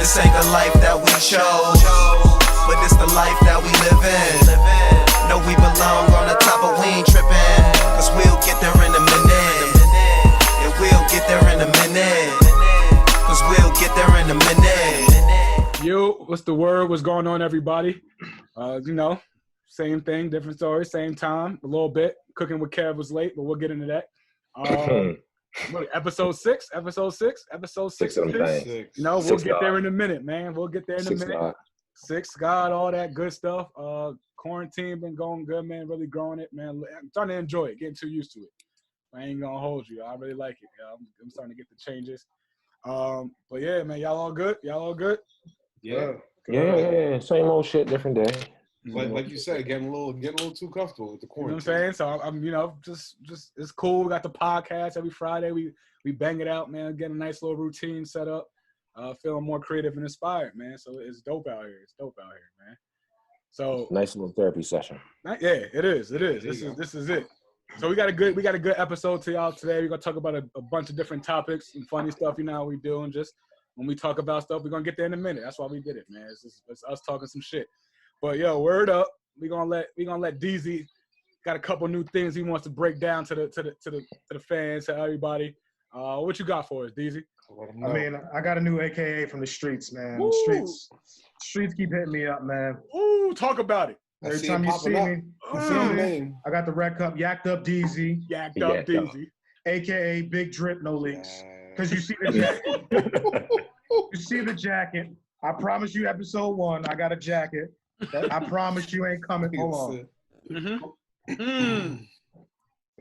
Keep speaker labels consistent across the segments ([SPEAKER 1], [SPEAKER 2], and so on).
[SPEAKER 1] This ain't the life that we chose, but it's the life that we live in. Know we belong on the top, but we ain't tripping, cause we'll get there in a minute. And we'll get there in a minute, cause we'll get there in a minute.
[SPEAKER 2] Yo, what's the word? What's going on, everybody? Same thing, different story, same time, a little bit. Cooking with Kev was late, but we'll get into that. Episode six. We'll get there in a minute, man. We'll get there in a minute. Six God, all that good stuff. Quarantine been going good, man. Really growing it, man. I'm starting to enjoy it, getting too used to it. I ain't gonna hold you. I really like it. I'm starting to get the changes. But yeah, man, y'all all good?
[SPEAKER 3] Yeah.
[SPEAKER 4] Same old shit, different day.
[SPEAKER 3] Like you said, getting a little too comfortable with the quarantine.
[SPEAKER 2] You know what I'm saying? So I'm just it's cool. We got the podcast every Friday. We bang it out, man. Get a nice little routine set up. Feeling more creative and inspired, man. So it's dope out here. Man. So
[SPEAKER 4] nice little therapy session.
[SPEAKER 2] Yeah, it is. This is it. So we got a good episode to y'all today. We're gonna talk about a bunch of different topics and funny stuff. You know how we do, and just when we talk about stuff, we're gonna get there in a minute. That's why we did it, man. It's us talking some shit. But yo, word up. We gonna let DZ got a couple new things he wants to break down to the fans, to everybody. What you got for us, DZ?
[SPEAKER 5] I mean, I got a new AKA from the streets, man.
[SPEAKER 2] Ooh.
[SPEAKER 5] Streets keep hitting me up, man.
[SPEAKER 2] Ooh, talk about it.
[SPEAKER 5] Every time you see me, I got the red cup, yacked up DZ.
[SPEAKER 2] Yacked up DZ.
[SPEAKER 5] AKA Big Drip, no leaks. Because you see the jacket. You see the jacket. I promise you, episode 1, I got a jacket. I promise you ain't coming. Hold on.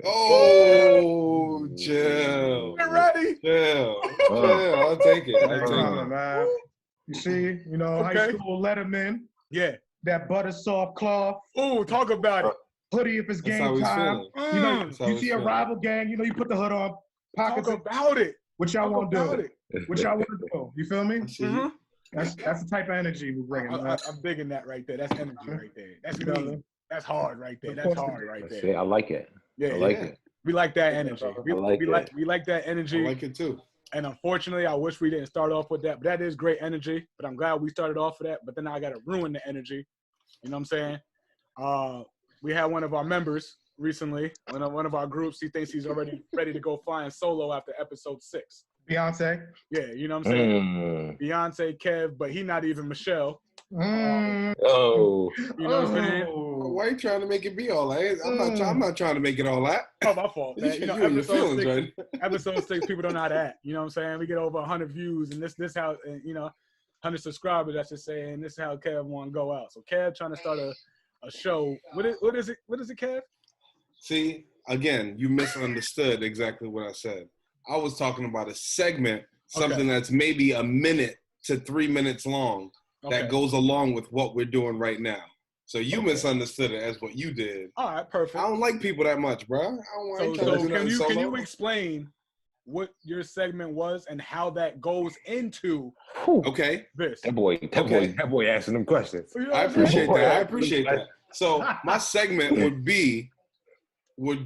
[SPEAKER 3] Oh, chill.
[SPEAKER 2] Get ready.
[SPEAKER 3] Chill. I'll take it.
[SPEAKER 5] Man. You see, high school Letterman.
[SPEAKER 2] Yeah.
[SPEAKER 5] That butter soft cloth.
[SPEAKER 2] Ooh, talk about it.
[SPEAKER 5] Hoodie if it's game time. You see a rival gang, you put the hood on. Pockets.
[SPEAKER 2] Talk about it.
[SPEAKER 5] What y'all want to do? What y'all want to do? You feel me?
[SPEAKER 2] Mm-hmm.
[SPEAKER 5] That's the type of energy we're bringing.
[SPEAKER 2] I'm digging that right there. That's energy right there. That's me. That's hard right there. That's hard right there.
[SPEAKER 4] I like it.
[SPEAKER 2] Yeah,
[SPEAKER 4] I like it.
[SPEAKER 2] We like that energy. We like that energy.
[SPEAKER 3] I like it too.
[SPEAKER 2] And unfortunately, I wish we didn't start off with that. But that is great energy. But I'm glad we started off with that. But then I got to ruin the energy. You know what I'm saying? We had one of our members recently, one of our groups. He thinks he's already ready to go flying solo after episode 6.
[SPEAKER 5] Beyonce.
[SPEAKER 2] Yeah, you know what I'm saying? Beyonce, Kev, but he not even Michelle.
[SPEAKER 4] Oh.
[SPEAKER 2] You know what I'm saying?
[SPEAKER 3] Why are you trying to make it be all that? I'm not trying to make it all that.
[SPEAKER 2] Oh, my fault, man.
[SPEAKER 3] You and your feelings, right?
[SPEAKER 2] Episode 6, people don't know how to act. You know what I'm saying? We get over 100 views, and this how, 100 subscribers, I should say, and this is how Kev want to go out. So Kev trying to start a show. What is it, Kev?
[SPEAKER 3] See, again, you misunderstood exactly what I said. I was talking about a segment, something that's maybe a minute to 3 minutes long that goes along with what we're doing right now. So you misunderstood it as what you did.
[SPEAKER 2] All right, perfect.
[SPEAKER 3] I don't like people that much, bro.
[SPEAKER 2] So can you explain what your segment was and how that goes into this?
[SPEAKER 4] That boy asking them questions.
[SPEAKER 3] I appreciate that. So my segment would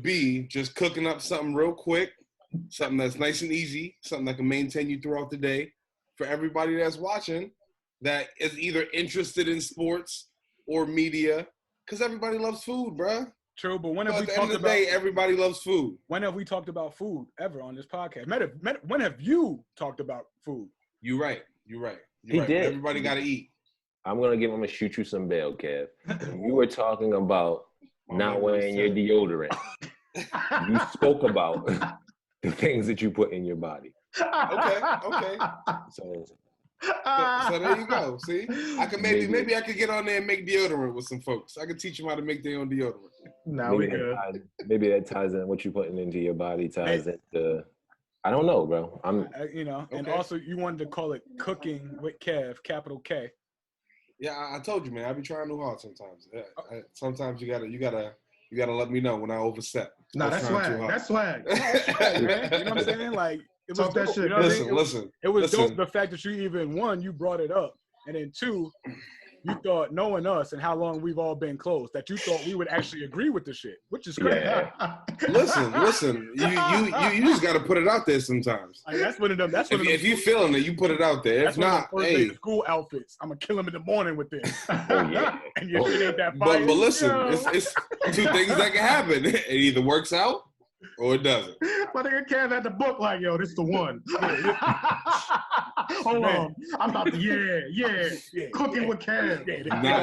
[SPEAKER 3] be just cooking up something real quick, something that's nice and easy, something that can maintain you throughout the day for everybody that's watching that is either interested in sports or media, because everybody loves food, bruh.
[SPEAKER 2] True, but when have we
[SPEAKER 3] talked about... At the
[SPEAKER 2] talked
[SPEAKER 3] end of the day, everybody loves food.
[SPEAKER 2] When have we talked about food ever on this podcast? When have you talked about food?
[SPEAKER 3] You're right.
[SPEAKER 4] He did.
[SPEAKER 3] Everybody got to eat.
[SPEAKER 4] I'm going to shoot you some bail, Kev. You were talking about not wearing your deodorant. You spoke about the things that you put in your body.
[SPEAKER 3] Okay. So there you go. See, I can maybe I could get on there and make deodorant with some folks. I could teach them how to make their own deodorant.
[SPEAKER 4] Maybe that ties in what you're putting into your body. Ties into I don't know, bro.
[SPEAKER 2] And also you wanted to call it Cooking with Kev, capital K.
[SPEAKER 3] Yeah, I told you, man. I be trying too hard sometimes. Sometimes you gotta let me know when I overstep.
[SPEAKER 5] No, that's swag. That's swag.
[SPEAKER 2] Man. You know what I'm saying? Like, it was
[SPEAKER 5] that shit.
[SPEAKER 2] You know
[SPEAKER 3] listen.
[SPEAKER 2] It was dope. The fact that you even, 1, you brought it up, and then 2, you thought, knowing us and how long we've all been close, that you thought we would actually agree with the shit, which is crazy.
[SPEAKER 4] Yeah.
[SPEAKER 3] Listen. You just got to put it out there sometimes.
[SPEAKER 2] Like, that's one of them. That's one of them.
[SPEAKER 3] If you feeling it, you put it out there. If not, hey.
[SPEAKER 2] School outfits. I'm gonna kill him in the morning with this.
[SPEAKER 4] Oh yeah.
[SPEAKER 2] And your shit ain't that fire.
[SPEAKER 3] But listen, it's two things that can happen. It either works out or it doesn't.
[SPEAKER 5] My nigga Kev had the book like, yo, this the one. Hold on. I'm about to, yeah. Cooking with Kev.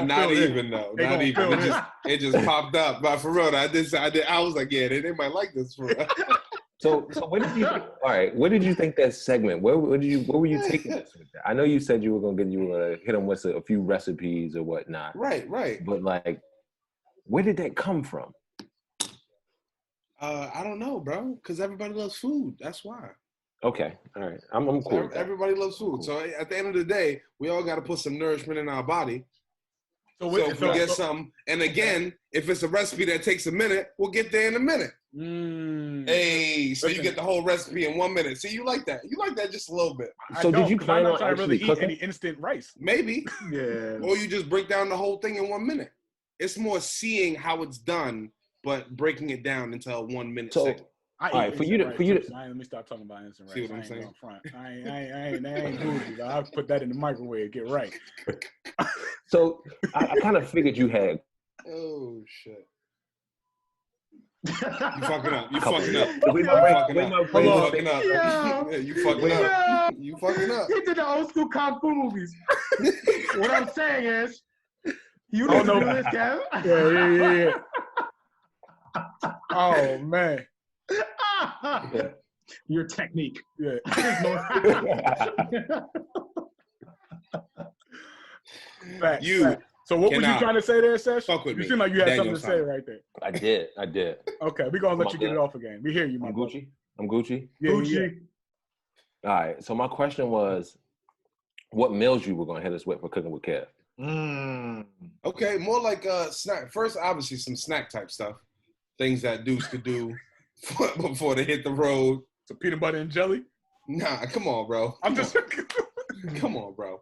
[SPEAKER 3] Not even though. Not even. It just popped up. But for real, I was like, yeah, they might like this for real.
[SPEAKER 4] So what did you? All right, what did you think that segment? Where were you taking this with that? I know you said you were gonna hit them with a few recipes or whatnot.
[SPEAKER 3] Right.
[SPEAKER 4] But like, where did that come from?
[SPEAKER 3] I don't know, bro. Because everybody loves food. That's why.
[SPEAKER 4] Okay, all right. I'm cool.
[SPEAKER 3] So everybody loves food. Cool. So at the end of the day, we all got to put some nourishment in our body. So if we get something, and again, if it's a recipe that takes a minute, we'll get there in a minute. Hey, so you get the whole recipe in 1 minute. See, you like that. You like that just a little bit.
[SPEAKER 4] So did you plan on actually
[SPEAKER 2] really eat any instant rice?
[SPEAKER 3] Maybe.
[SPEAKER 5] Yeah.
[SPEAKER 3] Or you just break down the whole thing in 1 minute. It's more seeing how it's done, but breaking it down into a 1 minute segment.
[SPEAKER 4] All right, for you to
[SPEAKER 2] let me stop talking about instant rice.
[SPEAKER 3] See what I'm saying?
[SPEAKER 2] I ain't bougie. I'll put that in the microwave. Get right.
[SPEAKER 4] So I kind of figured you had.
[SPEAKER 3] Oh shit. You fucking up. You fucking up.
[SPEAKER 4] You
[SPEAKER 3] fucking up.
[SPEAKER 5] He did the old school kung fu movies. What I'm saying is, you
[SPEAKER 2] Oh,
[SPEAKER 5] didn't
[SPEAKER 2] no.
[SPEAKER 5] do this, Kev.
[SPEAKER 2] Yeah. Oh man.
[SPEAKER 5] Your technique.
[SPEAKER 2] Yeah. Fact. So what was you trying to say there, Sesh?
[SPEAKER 3] Fuck with
[SPEAKER 2] you
[SPEAKER 3] me.
[SPEAKER 2] seem like you had
[SPEAKER 3] Daniel
[SPEAKER 2] something to say right there.
[SPEAKER 4] I did.
[SPEAKER 2] Okay, we're gonna let you get it off again. We hear you, my
[SPEAKER 4] I'm
[SPEAKER 2] brother.
[SPEAKER 4] Gucci. I'm Gucci.
[SPEAKER 2] Yeah,
[SPEAKER 5] Gucci.
[SPEAKER 4] All right. So my question was, what meals you were gonna hit us with for cooking with Kev?
[SPEAKER 3] Okay, more like snack. First, obviously, some snack type stuff. Things that dudes could do before they hit the road.
[SPEAKER 2] So peanut butter and jelly?
[SPEAKER 3] Nah, come on, bro. Come on, bro.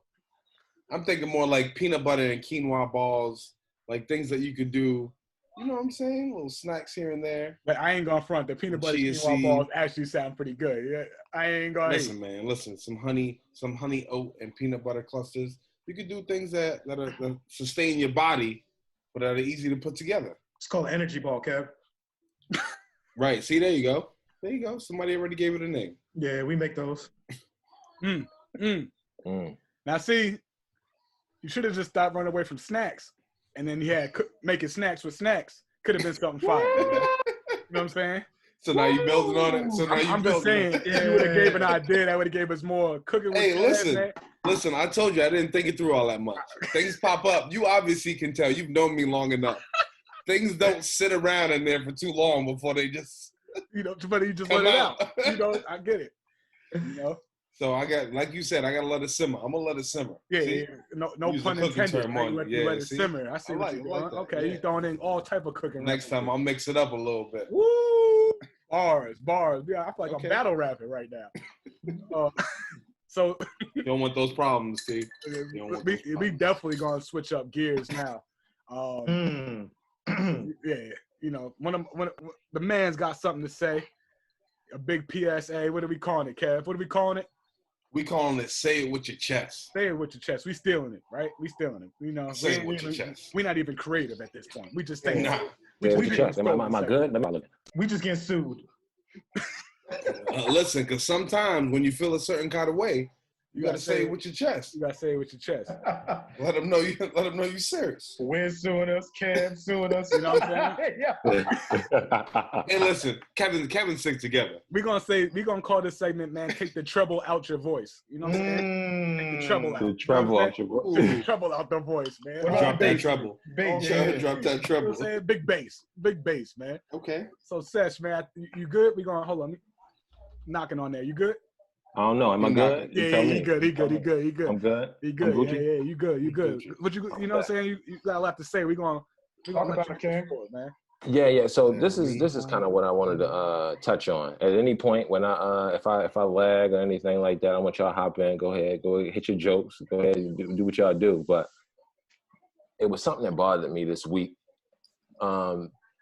[SPEAKER 3] I'm thinking more like peanut butter and quinoa balls, like things that you could do. You know what I'm saying? Little snacks here and there.
[SPEAKER 2] But I ain't gonna front. The peanut butter and quinoa balls actually sound pretty good. Yeah, I ain't gonna.
[SPEAKER 3] Listen. Some honey oat and peanut butter clusters. You could do things that sustain your body, but that are easy to put together.
[SPEAKER 5] It's called energy ball, Kev.
[SPEAKER 3] Right. See, there you go. There you go. Somebody already gave it a name.
[SPEAKER 5] Yeah, we make those.
[SPEAKER 2] Now, see, you should have just stopped running away from snacks, and then making snacks with snacks could have been something fire. You know what I'm saying?
[SPEAKER 3] So now you building on it.
[SPEAKER 2] I'm just saying, if you would have gave an idea, that would have gave us more cooking with
[SPEAKER 3] listen, I told you I didn't think it through all that much. Things pop up. You obviously can tell. You've known me long enough. Things don't sit around in there for too long before they just
[SPEAKER 2] but you just let it out. I get it.
[SPEAKER 3] So I got, like you said, I gotta let it simmer. I'm gonna let it simmer.
[SPEAKER 2] Yeah. No pun intended. Let it simmer. I see what you're doing. Okay, you throwing in all type of cooking.
[SPEAKER 3] Next time I'll mix it up a little bit.
[SPEAKER 2] Woo! Bars. Yeah, I feel like I'm battle rapping right now. So
[SPEAKER 3] you don't want those problems, Steve.
[SPEAKER 2] We definitely gonna switch up gears now. Yeah, when the man's got something to say, a big PSA. What are we calling it, Kev? What are we calling it?
[SPEAKER 3] We calling it "Say It With Your Chest."
[SPEAKER 2] Say it with your chest. We stealing it, right? We stealing it.
[SPEAKER 3] Say it with your chest.
[SPEAKER 2] We're not even creative at this point. We just saying.
[SPEAKER 3] Nah.
[SPEAKER 4] We just am I good?
[SPEAKER 5] We just getting sued.
[SPEAKER 3] Listen, because sometimes when you feel a certain kind of way, you gotta say it with your chest.
[SPEAKER 2] You gotta say it with your chest.
[SPEAKER 3] Let them know you serious.
[SPEAKER 5] We're suing us, Kev suing us.
[SPEAKER 2] You know what I'm saying?
[SPEAKER 5] Yeah.
[SPEAKER 3] Hey, listen, Kevin stick together.
[SPEAKER 2] We're gonna call this segment, man, take the treble out your voice. You know what I'm saying? Take the treble out.
[SPEAKER 4] The treble out your voice.
[SPEAKER 2] Take the treble out the voice, man.
[SPEAKER 3] Drop that treble.
[SPEAKER 5] Big
[SPEAKER 3] Drop that treble.
[SPEAKER 2] You know what I'm saying? Big bass, man.
[SPEAKER 3] Okay.
[SPEAKER 2] So Sesh, man, you good? We gonna hold on. Knocking on there. You good?
[SPEAKER 4] I don't know. Am I good?
[SPEAKER 2] Yeah, he good.
[SPEAKER 4] I'm good.
[SPEAKER 2] He good.
[SPEAKER 4] I'm
[SPEAKER 2] Yeah, you good. You good. What you know what I'm saying? You got a lot to say. We're gonna
[SPEAKER 5] talk
[SPEAKER 2] let
[SPEAKER 5] about
[SPEAKER 2] you
[SPEAKER 5] it,
[SPEAKER 2] man.
[SPEAKER 4] Yeah. So this is kind of what I wanted to touch on. At any point when if I lag or anything like that, I want y'all to hop in. Go ahead, hit your jokes. Go ahead and do what y'all do. But it was something that bothered me this week.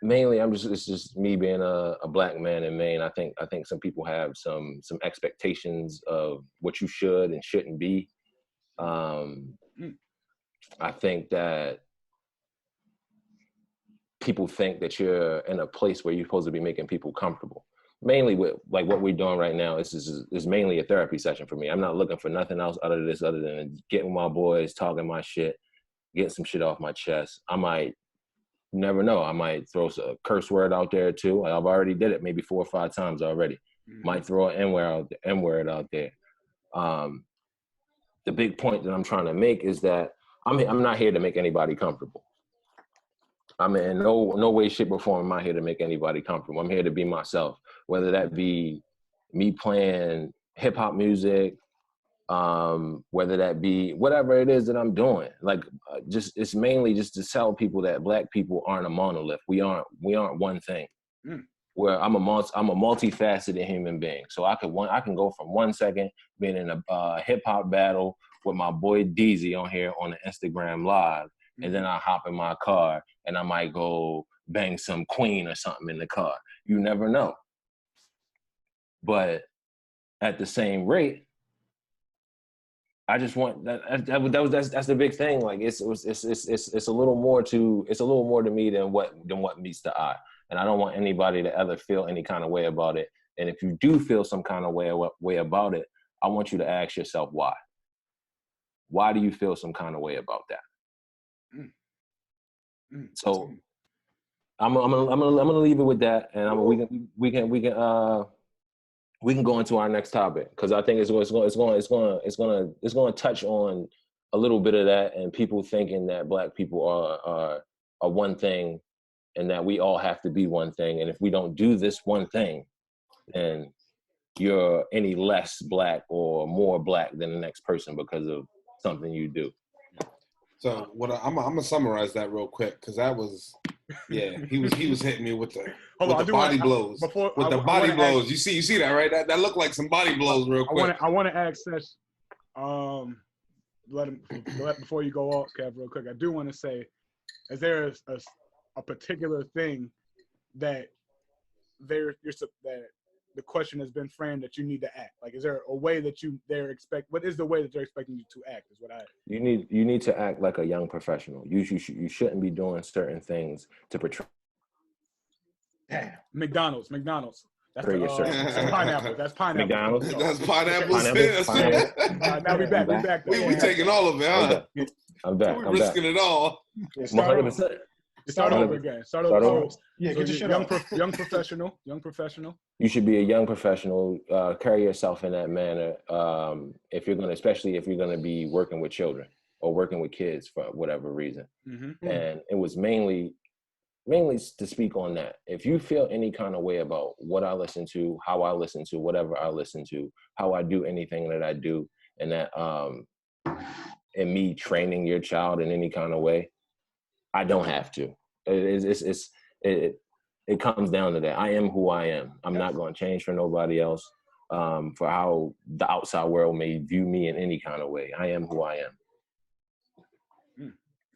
[SPEAKER 4] Mainly, it's just me being a black man in Maine. I think some people have some expectations of what you should and shouldn't be. I think that people think that you're in a place where you're supposed to be making people comfortable. Mainly with like what we're doing right now, is mainly a therapy session for me. I'm not looking for nothing else other than getting with my boys, talking my shit, getting some shit off my chest. I might, you never know, I might throw a curse word out there too. I've already did it maybe 4 or 5 times already. Might throw an N-word out there. The big point that I'm trying to make is that I'm not here to make anybody comfortable. I'm in no way, shape, or form am I here to make anybody comfortable. I'm here to be myself, whether that be me playing hip hop music, whether that be whatever it is that I'm doing. Like, it's mainly just to tell people that black people aren't a monolith. We aren't one thing. Where I'm a multifaceted human being. So I can go from 1 second being in a hip hop battle with my boy DZ on here on the Instagram Live, and then I hop in my car and I might go bang some queen or something in the car. You never know. But at the same rate, I just want that's the big thing. Like it's a little more to me than what meets the eye. And I don't want anybody to ever feel any kind of way about it. And if you do feel some kind of way about it, I want you to ask yourself why. Why do you feel some kind of way about that? So I'm gonna leave it with that, and we can go into our next topic, because I think it's going to touch on a little bit of that, and people thinking that black people are one thing, and that we all have to be one thing, and if we don't do this one thing, then you're any less black or more black than the next person because of something you do.
[SPEAKER 3] So I'm gonna summarize that real quick, because that was, he was hitting me with the body blows. You see that, right? That looked like some body blows real quick.
[SPEAKER 2] I want to ask Sesh, before you go off, Kev, real quick. I do want to say, is there a particular thing that the question has been framed that you need to act? Like, is there a way that what is the way that they're expecting you to act? Is what you
[SPEAKER 4] need to act like a young professional. You shouldn't be doing certain things to portray.
[SPEAKER 2] Damn. McDonald's. That's
[SPEAKER 4] pineapple.
[SPEAKER 2] That's pineapple.
[SPEAKER 4] McDonald's.
[SPEAKER 3] That's pineapple.
[SPEAKER 2] Now we back.
[SPEAKER 3] We taking all of it, huh?
[SPEAKER 4] I'm back.
[SPEAKER 3] We're risking it all.
[SPEAKER 4] 100%.
[SPEAKER 2] Start over again. Start over.
[SPEAKER 5] Yeah,
[SPEAKER 2] so
[SPEAKER 5] get your shit
[SPEAKER 2] young professional.
[SPEAKER 4] You should be a young professional. Carry yourself in that manner. Especially if you're gonna be working with children or working with kids for whatever reason. Mm-hmm. And it was mainly to speak on that. If you feel any kind of way about what I listen to, how I listen to, whatever I listen to, how I do anything that I do, and that and me training your child in any kind of way, I don't have to. It comes down to that. I am who I am. I'm not going to change for nobody else, for how the outside world may view me in any kind of way. I am who I am.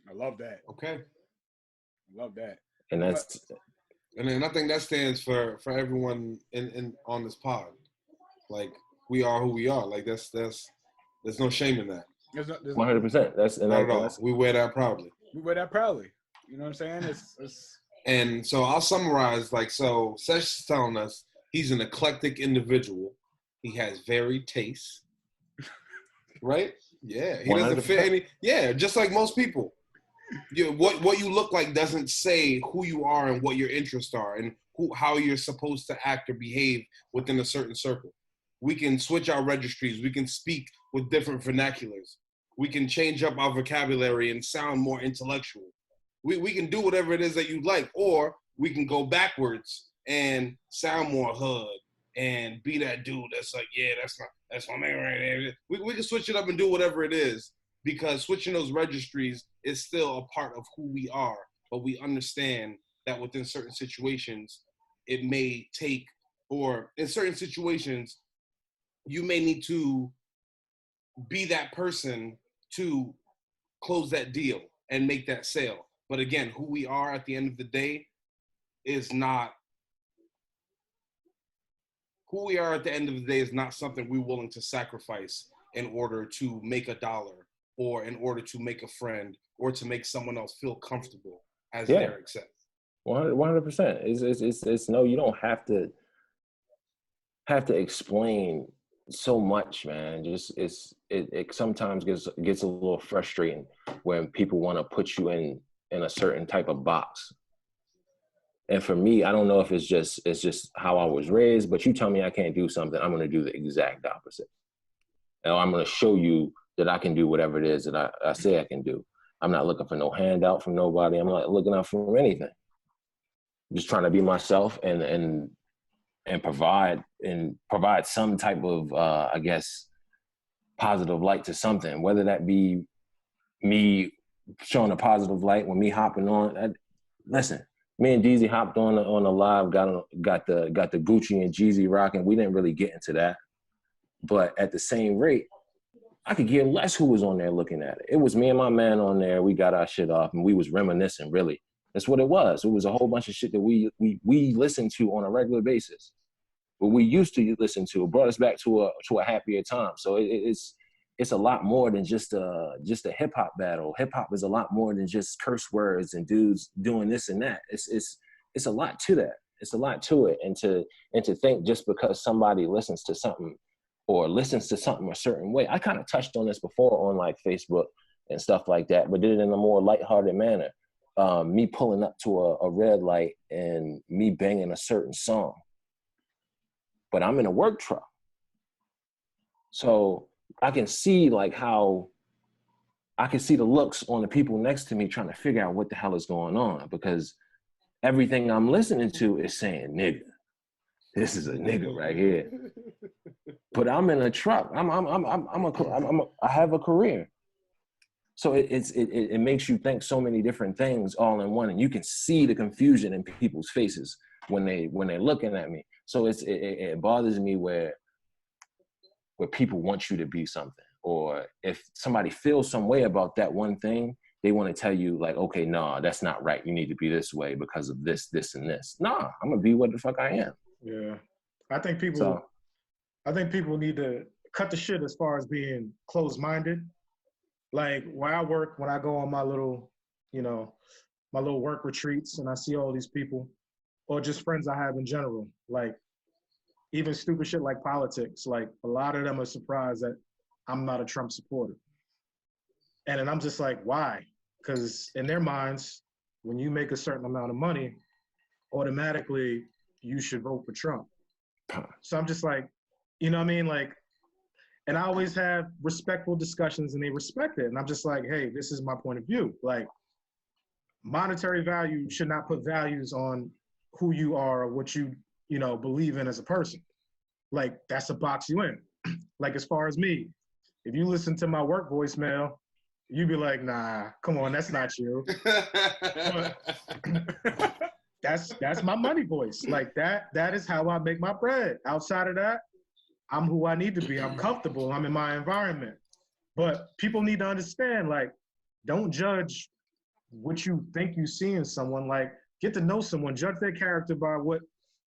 [SPEAKER 2] I love that.
[SPEAKER 3] Okay.
[SPEAKER 2] I love that.
[SPEAKER 4] And then
[SPEAKER 3] I think that stands for everyone in on this pod. Like, we are who we are. Like, there's no shame in that.
[SPEAKER 2] There's
[SPEAKER 4] 100%.
[SPEAKER 3] We wear that proudly.
[SPEAKER 2] You know what I'm saying? It's...
[SPEAKER 3] And so I'll summarize, so Sesh is telling us he's an eclectic individual. He has varied tastes. Right? Yeah. He 100%. Doesn't fit any. Yeah, just like most people. What you look like doesn't say who you are and what your interests are and how you're supposed to act or behave within a certain circle. We can switch our registries. We can speak with different vernaculars. We can change up our vocabulary and sound more intellectual. We can do whatever it is that you like, or we can go backwards and sound more hood and be that dude that's like, yeah, that's my man right there. We can switch it up and do whatever it is, because switching those registries is still a part of who we are. But we understand that within certain situations, it may take, or in certain situations, you may need to be that person to close that deal. and make that sale. But again, who we are at the end of the day is not who we are at the end of the day is not something we're willing to sacrifice in order to make a dollar or in order to make a friend or to make someone else feel comfortable, as Derek said.
[SPEAKER 4] 100%. It's no, you don't have to explain so much, man. Just it sometimes gets a little frustrating when people want to put you in a certain type of box. And for me, I don't know if it's just how I was raised, but you tell me I can't do something, I'm going to do the exact opposite. And I'm going to show you that I can do whatever it is that I say I can do. I'm not looking for no handout from nobody. I'm not looking out for anything. I'm just trying to be myself and provide some type of, I guess, positive light to something, whether that be me showing a positive light when me hopping on. Listen, me and Jeezy hopped on the live, got the Gucci and Jeezy rocking. We didn't really get into that, but at the same rate, I could care less who was on there looking at it. It was me and my man on there. We got our shit off and we was reminiscing. Really, that's what it was. It was a whole bunch of shit that we listened to on a regular basis. What we used to listen to. It brought us back to a happier time. So it's a lot more than just a hip hop battle. Hip hop is a lot more than just curse words and dudes doing this and that. It's a lot to that. It's a lot to it. And to think just because somebody listens to something a certain way. I kind of touched on this before on like Facebook and stuff like that, but did it in a more lighthearted manner. Me pulling up to a red light and me banging a certain song. But I'm in a work truck. So I can see like how I can see the looks on the people next to me trying to figure out what the hell is going on, because everything I'm listening to is saying nigga. This is a nigga right here. But I'm in a truck. I have a career. So it makes you think so many different things all in one, and you can see the confusion in people's faces when they're looking at me. So it bothers me where people want you to be something, or if somebody feels some way about that one thing, they want to tell you like, okay, nah, that's not right. You need to be this way because of this, this, and this. Nah, I'm gonna be what the fuck I am.
[SPEAKER 5] Yeah, I think people need to cut the shit as far as being closed-minded. Like where I work, when I go on my little work retreats and I see all these people, or just friends I have in general, like even stupid shit like politics, like a lot of them are surprised that I'm not a Trump supporter. And then I'm just like, why? Because in their minds, when you make a certain amount of money, automatically you should vote for Trump. So I'm just like, you know what I mean? Like, and I always have respectful discussions and they respect it. And I'm just like, hey, this is my point of view. Like, monetary value should not put values on who you are or what you believe in as a person. Like, that's a box you in. Like, as far as me, if you listen to my work voicemail, you'd be like, nah, come on, that's not you. That's my money voice. Like, that is how I make my bread. Outside of that, I'm who I need to be. I'm comfortable. I'm in my environment. But people need to understand, like, don't judge what you think you see in someone. Like, get to know someone. Judge their character by what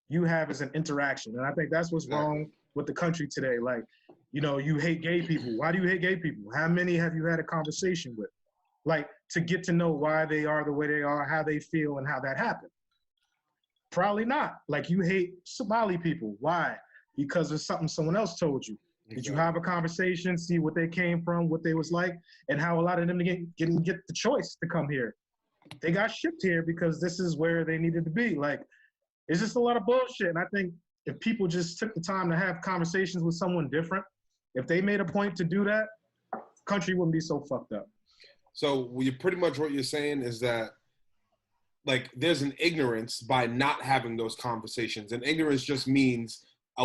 [SPEAKER 5] you have as an interaction. And I think that's what's wrong with the country today. Like, you hate gay people. Why do you hate gay people? How many have you had a conversation with? Like, to get to know why they are the way they are, how they feel, and how that happened. Probably not. Like, you hate Somali people. Why? Because of something someone else told you. Exactly. Did you have a conversation, see what they came from, what they was like, and how a lot of them didn't get the choice to come here? They got shipped here because this is where they needed to be. Like, it's just a lot of bullshit. And I think if people just took the time to have conversations with someone different, if they made a point to do that, country wouldn't be so fucked up.
[SPEAKER 3] So pretty much what you're saying is that, like, there's an ignorance by not having those conversations. And ignorance just means a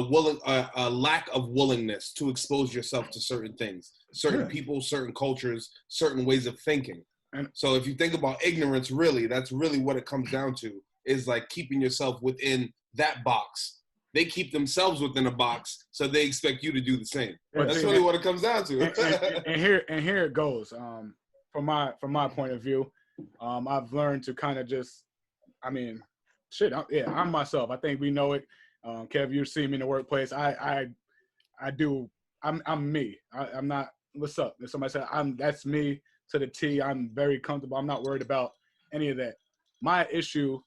[SPEAKER 3] lack of willingness to expose yourself to certain things, certain people, certain cultures, certain ways of thinking. So if you think about ignorance, really, that's really what it comes down to, is like keeping yourself within that box. They keep themselves within a box, so they expect you to do the same. But that's really what it comes down to.
[SPEAKER 2] and here it goes. from my point of view, I've learned to kind of just, I mean, shit. I'm myself. I think we know it. Kev, you see me in the workplace. I'm me. I'm not. What's up? If somebody said that's me to the T. I'm very comfortable. I'm not worried about any of that. My issue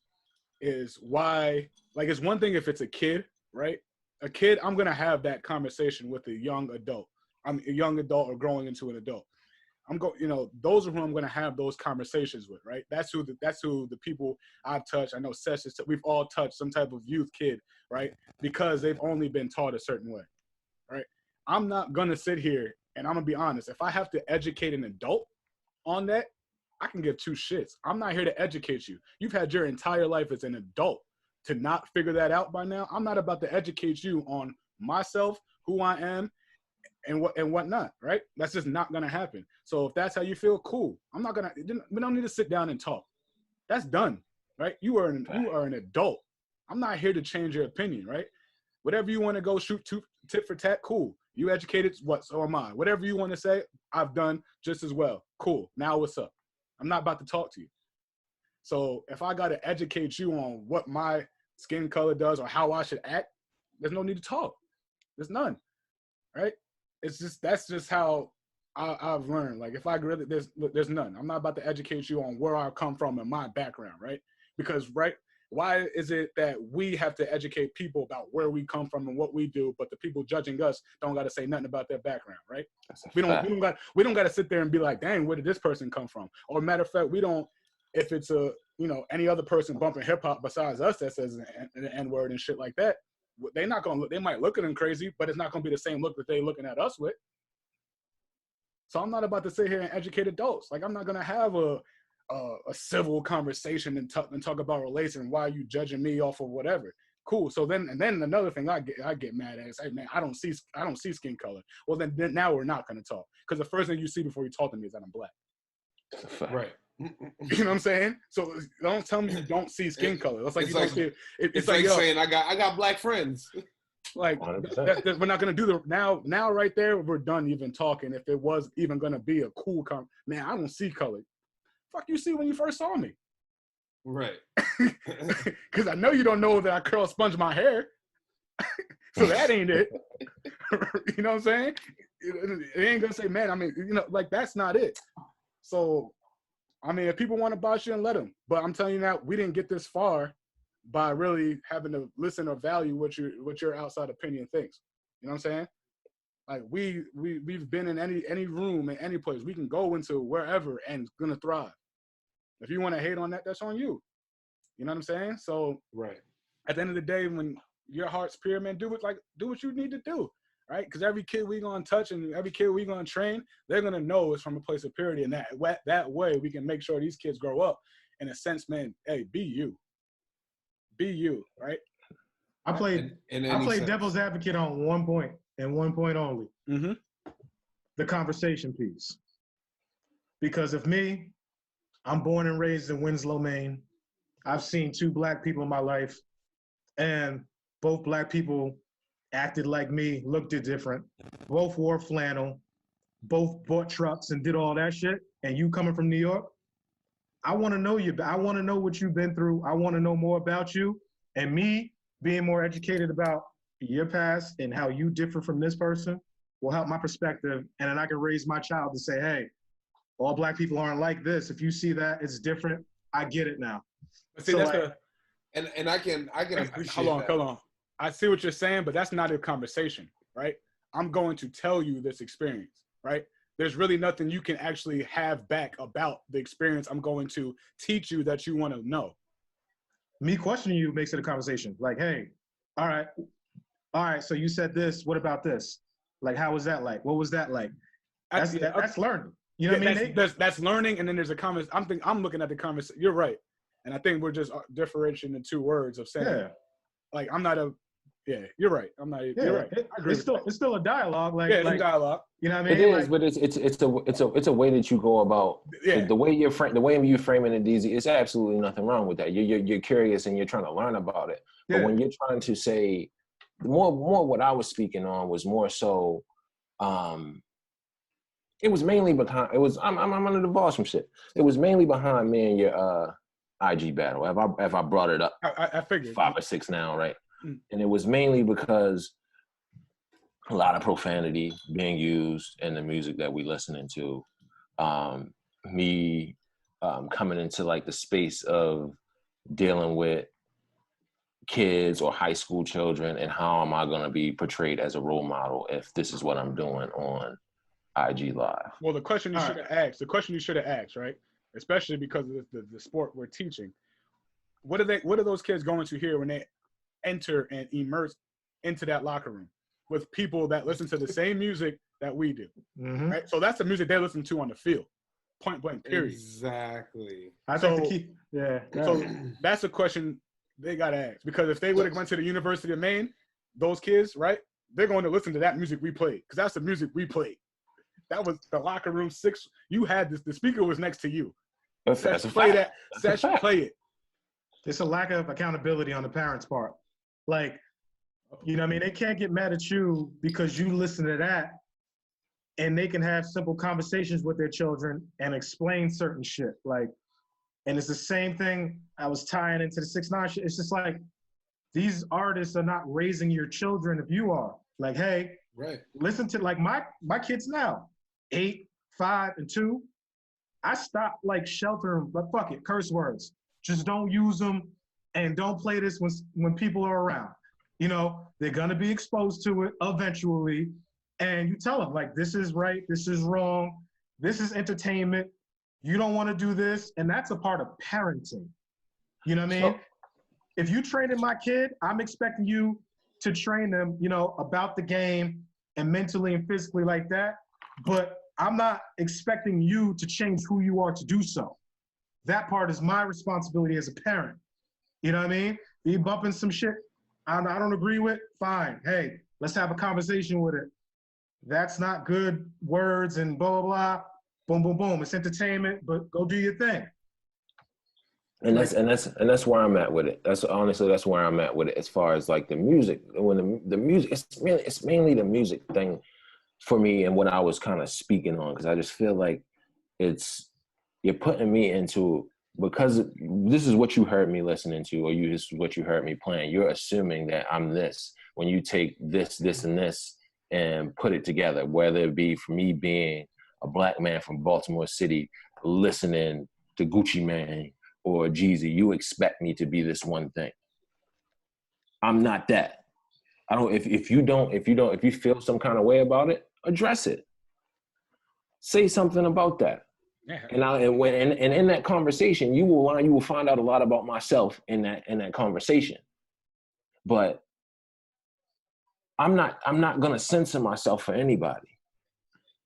[SPEAKER 2] is why. Like, it's one thing if it's a kid, right? A kid, I'm gonna have that conversation with a young adult. I'm a young adult or growing into an adult. Those are who I'm gonna have those conversations with, right? That's who the people I've touched. I know we've all touched some type of youth kid, right? Because they've only been taught a certain way, right? I'm not gonna sit here and I'm gonna be honest. If I have to educate an adult on that, I can give two shits. I'm not here to educate you. You've had your entire life as an adult to not figure that out by now. I'm not about to educate you on myself, who I am, and whatnot, right? That's just not gonna happen. So if that's how you feel, cool. We don't need to sit down and talk. That's done, right? You are an adult. I'm not here to change your opinion, right? Whatever you want to go shoot tit for tat, cool. You educated, so am I. Whatever you want to say, I've done just as well. Cool. Now what's up? I'm not about to talk to you. So if I got to educate you on what my skin color does or how I should act, there's no need to talk. There's none, right? That's just how I've learned. Like, if I really, there's none. I'm not about to educate you on where I come from and my background, right? Because, right, why is it that we have to educate people about where we come from and what we do, but the people judging us don't got to say nothing about their background, right? We don't got to sit there and be like, dang, where did this person come from? Or matter of fact, we don't. If it's any other person bumping hip hop besides us that says an N-word and shit like that, they're not gonna look. They might look at them crazy, but it's not gonna be the same look that they looking at us with. So I'm not about to sit here and educate adults. Like, I'm not gonna have a civil conversation and talk about relation. Why are you judging me off of whatever? Cool. So then another thing I get mad at is, hey man, I don't see skin color. Well then now we're not gonna talk, because the first thing you see before you talk to me is that I'm black.
[SPEAKER 3] Right.
[SPEAKER 2] You know what I'm saying? So don't tell me you don't see skin color. It's like you don't see it.
[SPEAKER 3] It's like saying I got black friends.
[SPEAKER 2] Like we're not gonna do now right there. We're done even talking. If it was even gonna be a cool man, I don't see color. Fuck you see when you first saw me.
[SPEAKER 3] Right.
[SPEAKER 2] Because I know you don't know that I curl sponge my hair. So that ain't it. You know what I'm saying? It ain't gonna say, man. I mean, like, that's not it. So, I mean, if people want to boss you, and let them. But I'm telling you now, we didn't get this far by really having to listen or value what your outside opinion thinks. You know what I'm saying? Like, we've been in any room, in any place. We can go into wherever and it's gonna thrive. If you want to hate on that, that's on you. You know what I'm saying? So,
[SPEAKER 3] right.
[SPEAKER 2] At the end of the day, when your heart's pure, man, do what you need to do. Right? Because every kid we gonna touch and every kid we gonna train, they're gonna know it's from a place of purity, and that way we can make sure these kids grow up in a sense, man. Hey, be you, right?
[SPEAKER 5] I played devil's advocate on one point and one point only.
[SPEAKER 2] Mm-hmm.
[SPEAKER 5] The conversation piece. Because of me, I'm born and raised in Winslow, Maine. I've seen 2 black people in my life, and both black people acted like me, looked different. Both wore flannel. Both bought trucks and did all that shit. And you coming from New York, I want to know you. I want to know what you've been through. I want to know more about you. And me being more educated about your past and how you differ from this person will help my perspective. And then I can raise my child to say, hey, all black people aren't like this. If you see that it's different, I get it now.
[SPEAKER 2] But see,
[SPEAKER 5] so
[SPEAKER 2] that's
[SPEAKER 3] and I can appreciate
[SPEAKER 2] hold on. I see what you're saying, but that's not a conversation, right? I'm going to tell you this experience, right? There's really nothing you can actually have back about the experience I'm going to teach you that you want to know.
[SPEAKER 5] Me questioning you makes it a conversation. Like, hey, all right, so you said this, what about this? Like, how was that like? What was that like? That's learning. You know what I mean?
[SPEAKER 2] That's learning, and then there's a comment. I'm looking at the conversation. You're right. And I think we're just differentiating the 2 words of saying, like, I'm not a, you're right. I'm not. You're right.
[SPEAKER 5] It's still a dialogue. Like,
[SPEAKER 2] it's a dialogue.
[SPEAKER 5] You know what I mean?
[SPEAKER 4] It is, but it's a way that you go about the way you framing it, DZ. It's absolutely nothing wrong with that. You're curious and you're trying to learn about it. But when you're trying to say more what I was speaking on was more so, It was mainly behind. It was I'm under the balls from shit. It was mainly behind me and your IG battle. Have I brought it up?
[SPEAKER 2] I figured
[SPEAKER 4] 5 or 6 now, right?
[SPEAKER 2] Mm.
[SPEAKER 4] And it was mainly because a lot of profanity being used in the music that we listening to. Me coming into like the space of dealing with kids or high school children, and how am I going to be portrayed as a role model if this is what I'm doing on IG Live?
[SPEAKER 2] Well, the question you should have asked, right? Especially because of the sport we're teaching. What are those kids going to hear when they enter and immerse into that locker room with people that listen to the same music that we do?
[SPEAKER 5] Mm-hmm.
[SPEAKER 2] Right? So that's the music they listen to on the field. Point blank, period.
[SPEAKER 3] Exactly.
[SPEAKER 5] I think the key. Yeah.
[SPEAKER 2] So that's a question they gotta ask, because if they would have went to the University of Maine, those kids, right? They're going to listen to that music we played, because that's the music we played. That was the locker room 6. You had this. The speaker was next to you.
[SPEAKER 4] That's a
[SPEAKER 2] Play
[SPEAKER 4] fact.
[SPEAKER 2] that.
[SPEAKER 4] That's a fact.
[SPEAKER 2] Play it.
[SPEAKER 5] It's a lack of accountability on the parents' part. Like, you know what I mean? They can't get mad at you because you listen to that, and they can have simple conversations with their children and explain certain shit. Like, and it's the same thing I was tying into the 6ix9ine shit. It's just like, these artists are not raising your children if you are. Like, hey,
[SPEAKER 3] Right.
[SPEAKER 5] listen to, like, my kids now, 8, 5, and 2. I stopped like sheltering, but fuck it, curse words. Just don't use them, and don't play this when people are around. You know, they're gonna be exposed to it eventually, and you tell them, like, this is right, this is wrong, this is entertainment. You don't want to do this, and that's a part of parenting. You know what I mean? If you training my kid, I'm expecting you to train them, you know, about the game and mentally and physically like that. But I'm not expecting you to change who you are to do so. That part is my responsibility as a parent. You know what I mean? Be bumping some shit I don't agree with, fine. Hey, let's have a conversation with it. That's not good words and blah, blah, blah. Boom, boom, boom. It's entertainment, but go do your thing.
[SPEAKER 4] And that's where I'm at with it. That's where I'm at with it as far as like the music. When the music, it's mainly the music thing for me, and what I was kind of speaking on, because I just feel like you're putting me into, because this is what you heard me listening to, or this is what you heard me playing. You're assuming that I'm this when you take this, and this and put it together, whether it be for me being a black man from Baltimore City listening to Gucci Mane or Jeezy. You expect me to be this one thing. I'm not that. I don't. If you feel some kind of way about it, address it. Say something about that.
[SPEAKER 2] Yeah.
[SPEAKER 4] And in that conversation, you will find out a lot about myself in that conversation. But I'm not gonna censor myself for anybody.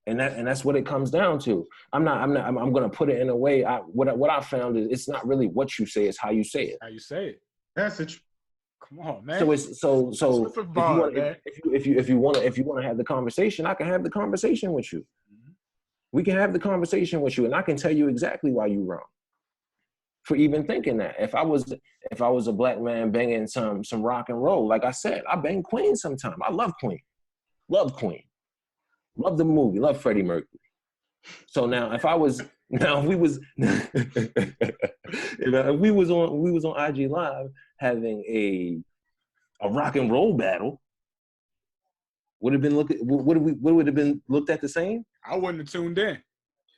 [SPEAKER 4] And that's what it comes down to. I'm gonna put it in a way. What I found is it's not really what you say, it's how you say it.
[SPEAKER 2] How you say it.
[SPEAKER 5] Message.
[SPEAKER 2] Come on, man.
[SPEAKER 4] So it's so if you want to have the conversation, I can have the conversation with you.
[SPEAKER 2] Mm-hmm.
[SPEAKER 4] We can have the conversation with you, and I can tell you exactly why you're wrong for even thinking that. If I was a black man banging some rock and roll, like I said, I bang Queen sometime. I love Queen. Love Queen. Love the movie. Love Freddie Mercury. So now if we was on IG Live having a rock and roll battle, would it have been looked at the same?
[SPEAKER 2] I wouldn't have tuned in.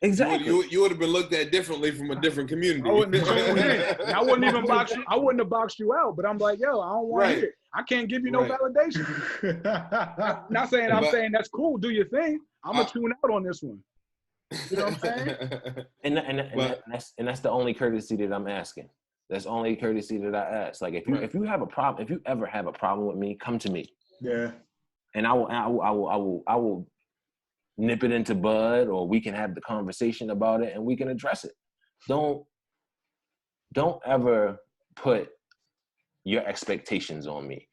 [SPEAKER 4] Exactly.
[SPEAKER 3] You would have been looked at differently from a different community.
[SPEAKER 2] I wouldn't have tuned in. I wouldn't even box you. I wouldn't have boxed you out. But I'm like, yo, I don't want to hear it. I can't give you no validation. Not saying I'm saying that's cool. Do your thing. I'm gonna tune out on this one. You know what I'm saying?
[SPEAKER 4] And that's the only courtesy that I'm asking. That's the only courtesy that I ask. Like if you have a problem, if you ever have a problem with me, come to me.
[SPEAKER 5] Yeah.
[SPEAKER 4] And I will nip it into bud, or we can have the conversation about it and we can address it. Don't ever put your expectations on me,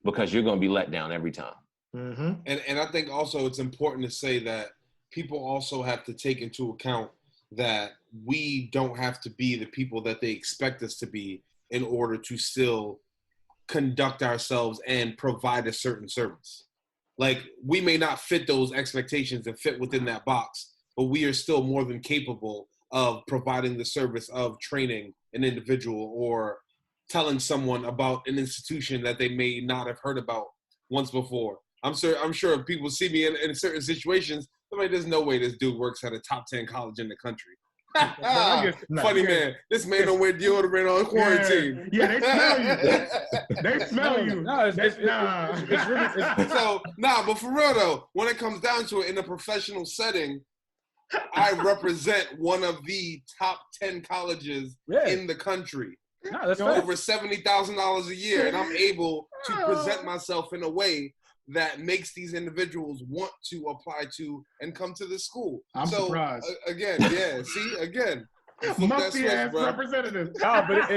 [SPEAKER 4] because you're going to be let down every time.
[SPEAKER 5] Mm-hmm.
[SPEAKER 3] And I think also it's important to say that people also have to take into account that we don't have to be the people that they expect us to be in order to still conduct ourselves and provide a certain service. Like, we may not fit those expectations and fit within that box, but we are still more than capable of providing the service of training an individual or telling someone about an institution that they may not have heard about once before. I'm sure if people see me in certain situations, they're like, there's no way this dude works at a top 10 college in the country. Funny man. This man don't wear deodorant on quarantine.
[SPEAKER 5] Yeah, they smell you. They smell you.
[SPEAKER 2] No, it's really,
[SPEAKER 3] So, but for real though, when it comes down to it, in a professional setting, I represent one of the top 10 colleges in the country.
[SPEAKER 2] no, that's
[SPEAKER 3] Over $70,000 a year, and I'm able to present myself in a way that makes these individuals want to apply to and come to the school.
[SPEAKER 5] I'm surprised.
[SPEAKER 3] Again, again.
[SPEAKER 5] Musty ass representative.
[SPEAKER 2] No, but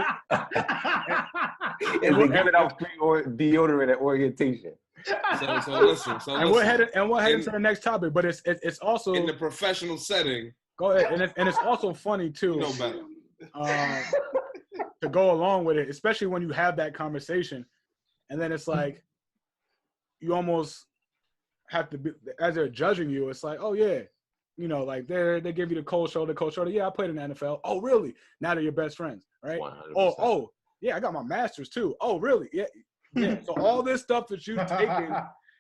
[SPEAKER 4] And we give it out free deodorant at orientation.
[SPEAKER 3] So listen.
[SPEAKER 2] And we're headed to the next topic, but it's also
[SPEAKER 3] in the professional setting.
[SPEAKER 2] Go ahead, and it's also funny too.
[SPEAKER 3] You know better.
[SPEAKER 2] To go along with it, especially when you have that conversation, and then it's like you almost have to be, as they're judging you, it's like, oh yeah, you know, like they give you the cold shoulder. Yeah, I played in the NFL. Oh really? Now they're your best friends, right?
[SPEAKER 4] 100%.
[SPEAKER 2] Oh yeah, I got my master's too. Oh really? Yeah. So all this stuff that you've taken,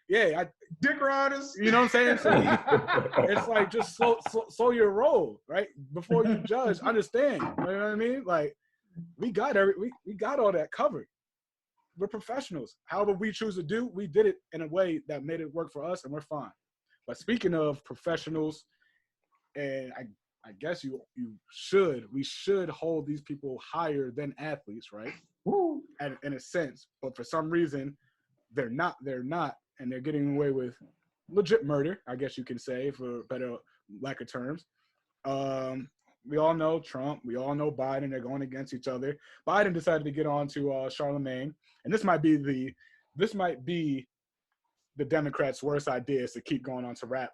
[SPEAKER 5] Dick riders.
[SPEAKER 2] you know what I'm saying? So it's like just slow your roll, right? Before you judge, understand. You know what I mean? Like we got all that covered. We're professionals. However we choose to do, we did it in a way that made it work for us, and we're fine. But speaking of professionals, and I guess we should hold these people higher than athletes, right?
[SPEAKER 5] Woo.
[SPEAKER 2] And in a sense, but for some reason, they're not, and they're getting away with legit murder, I guess you can say, for better lack of terms. We all know Trump. We all know Biden. They're going against each other. Biden decided to get on to Charlemagne, and this might be the Democrats' worst idea, is to keep going on to rap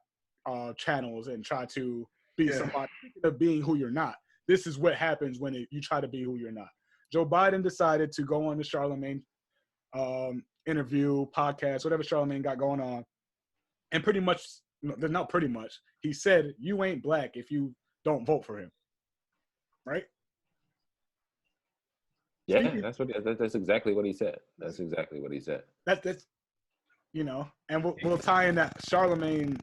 [SPEAKER 2] channels and try to be somebody. Speaking of being who you're not, this is what happens when you try to be who you're not. Joe Biden decided to go on the Charlemagne interview, podcast, whatever Charlemagne got going on, and not pretty much, he said, "You ain't black if you don't vote for him." Right?
[SPEAKER 4] Yeah, that's exactly what he said. That's exactly what he said.
[SPEAKER 2] That's you know, and we'll tie in that Charlemagne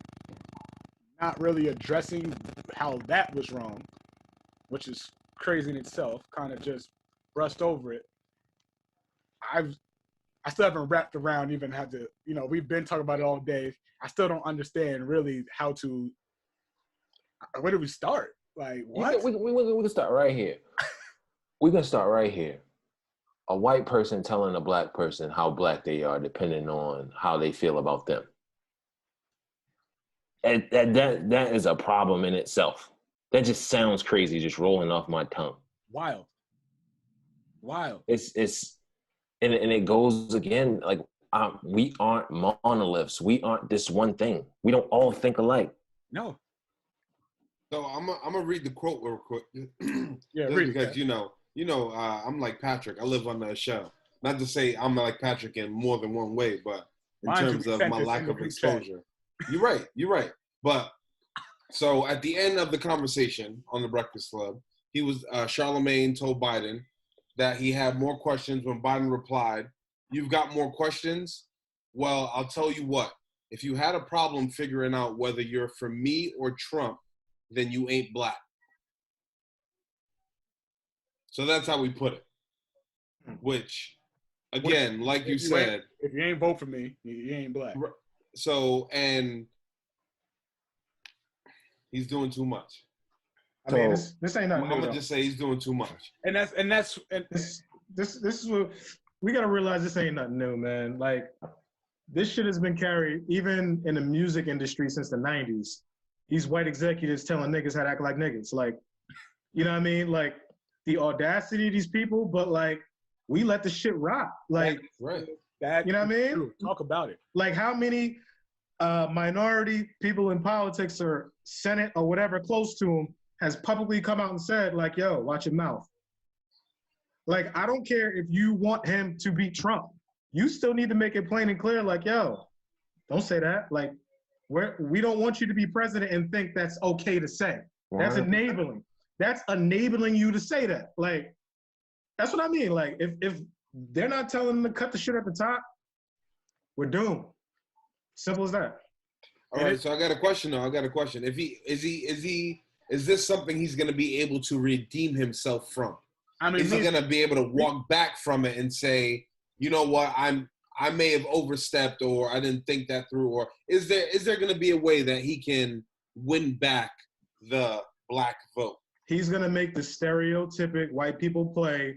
[SPEAKER 2] not really addressing how that was wrong, which is crazy in itself, kind of just brushed over it. I still haven't wrapped around, even had to, you know, we've been talking about it all day. I still don't understand really where do we start? Like, what?
[SPEAKER 4] We can start right here. We can start right here. A white person telling a black person how black they are, depending on how they feel about them. And that is a problem in itself. That just sounds crazy, just rolling off my tongue.
[SPEAKER 2] Wild.
[SPEAKER 4] It's and it goes again, like we aren't monoliths. We aren't this one thing. We don't all think alike.
[SPEAKER 2] No.
[SPEAKER 3] So I'm gonna read the quote real quick.
[SPEAKER 2] Yeah,
[SPEAKER 3] just
[SPEAKER 2] read
[SPEAKER 3] because
[SPEAKER 2] it.
[SPEAKER 3] I'm like Patrick. I live under a shell. Not to say I'm like Patrick in more than one way, but in terms of my lack of exposure. You're right. But so at the end of the conversation on the Breakfast Club, Charlemagne told Biden that he had more questions. When Biden replied, "You've got more questions? Well, I'll tell you what. If you had a problem figuring out whether you're for me or Trump, then you ain't black." So that's how we put it. Which, again, like you said,
[SPEAKER 2] if you ain't vote for me, you ain't black.
[SPEAKER 3] So, and he's doing too much.
[SPEAKER 5] I mean, this ain't nothing.
[SPEAKER 3] I'm gonna just say he's doing too much.
[SPEAKER 2] And this
[SPEAKER 5] is what we gotta realize. This ain't nothing new, man. Like, this shit has been carried even in the music industry since the 90s. These white executives telling niggas how to act like niggas. Like, you know what I mean? Like, the audacity of these people, but like, we let the shit rock. Like,
[SPEAKER 3] right.
[SPEAKER 2] That,
[SPEAKER 5] you know what I mean?
[SPEAKER 2] True. Talk about it.
[SPEAKER 5] Like, how many minority people in politics or Senate or whatever close to them has publicly come out and said, like, yo, watch your mouth. Like, I don't care if you want him to beat Trump. You still need to make it plain and clear, like, yo, Don't say that. Like, we don't want you to be president and think that's okay to say. That's enabling. That's enabling you to say that. Like, that's what I mean. Like, if they're not telling them to cut the shit at the top, we're doomed. Simple as that.
[SPEAKER 3] All right, so I got a question though. I got a question. Is this something he's gonna be able to redeem himself from?
[SPEAKER 2] I mean,
[SPEAKER 3] is he gonna be able to walk back from it and say, you know what, I may have overstepped, or I didn't think that through, or is there gonna be a way that he can win back the black vote?
[SPEAKER 5] He's gonna make the stereotypic white people play,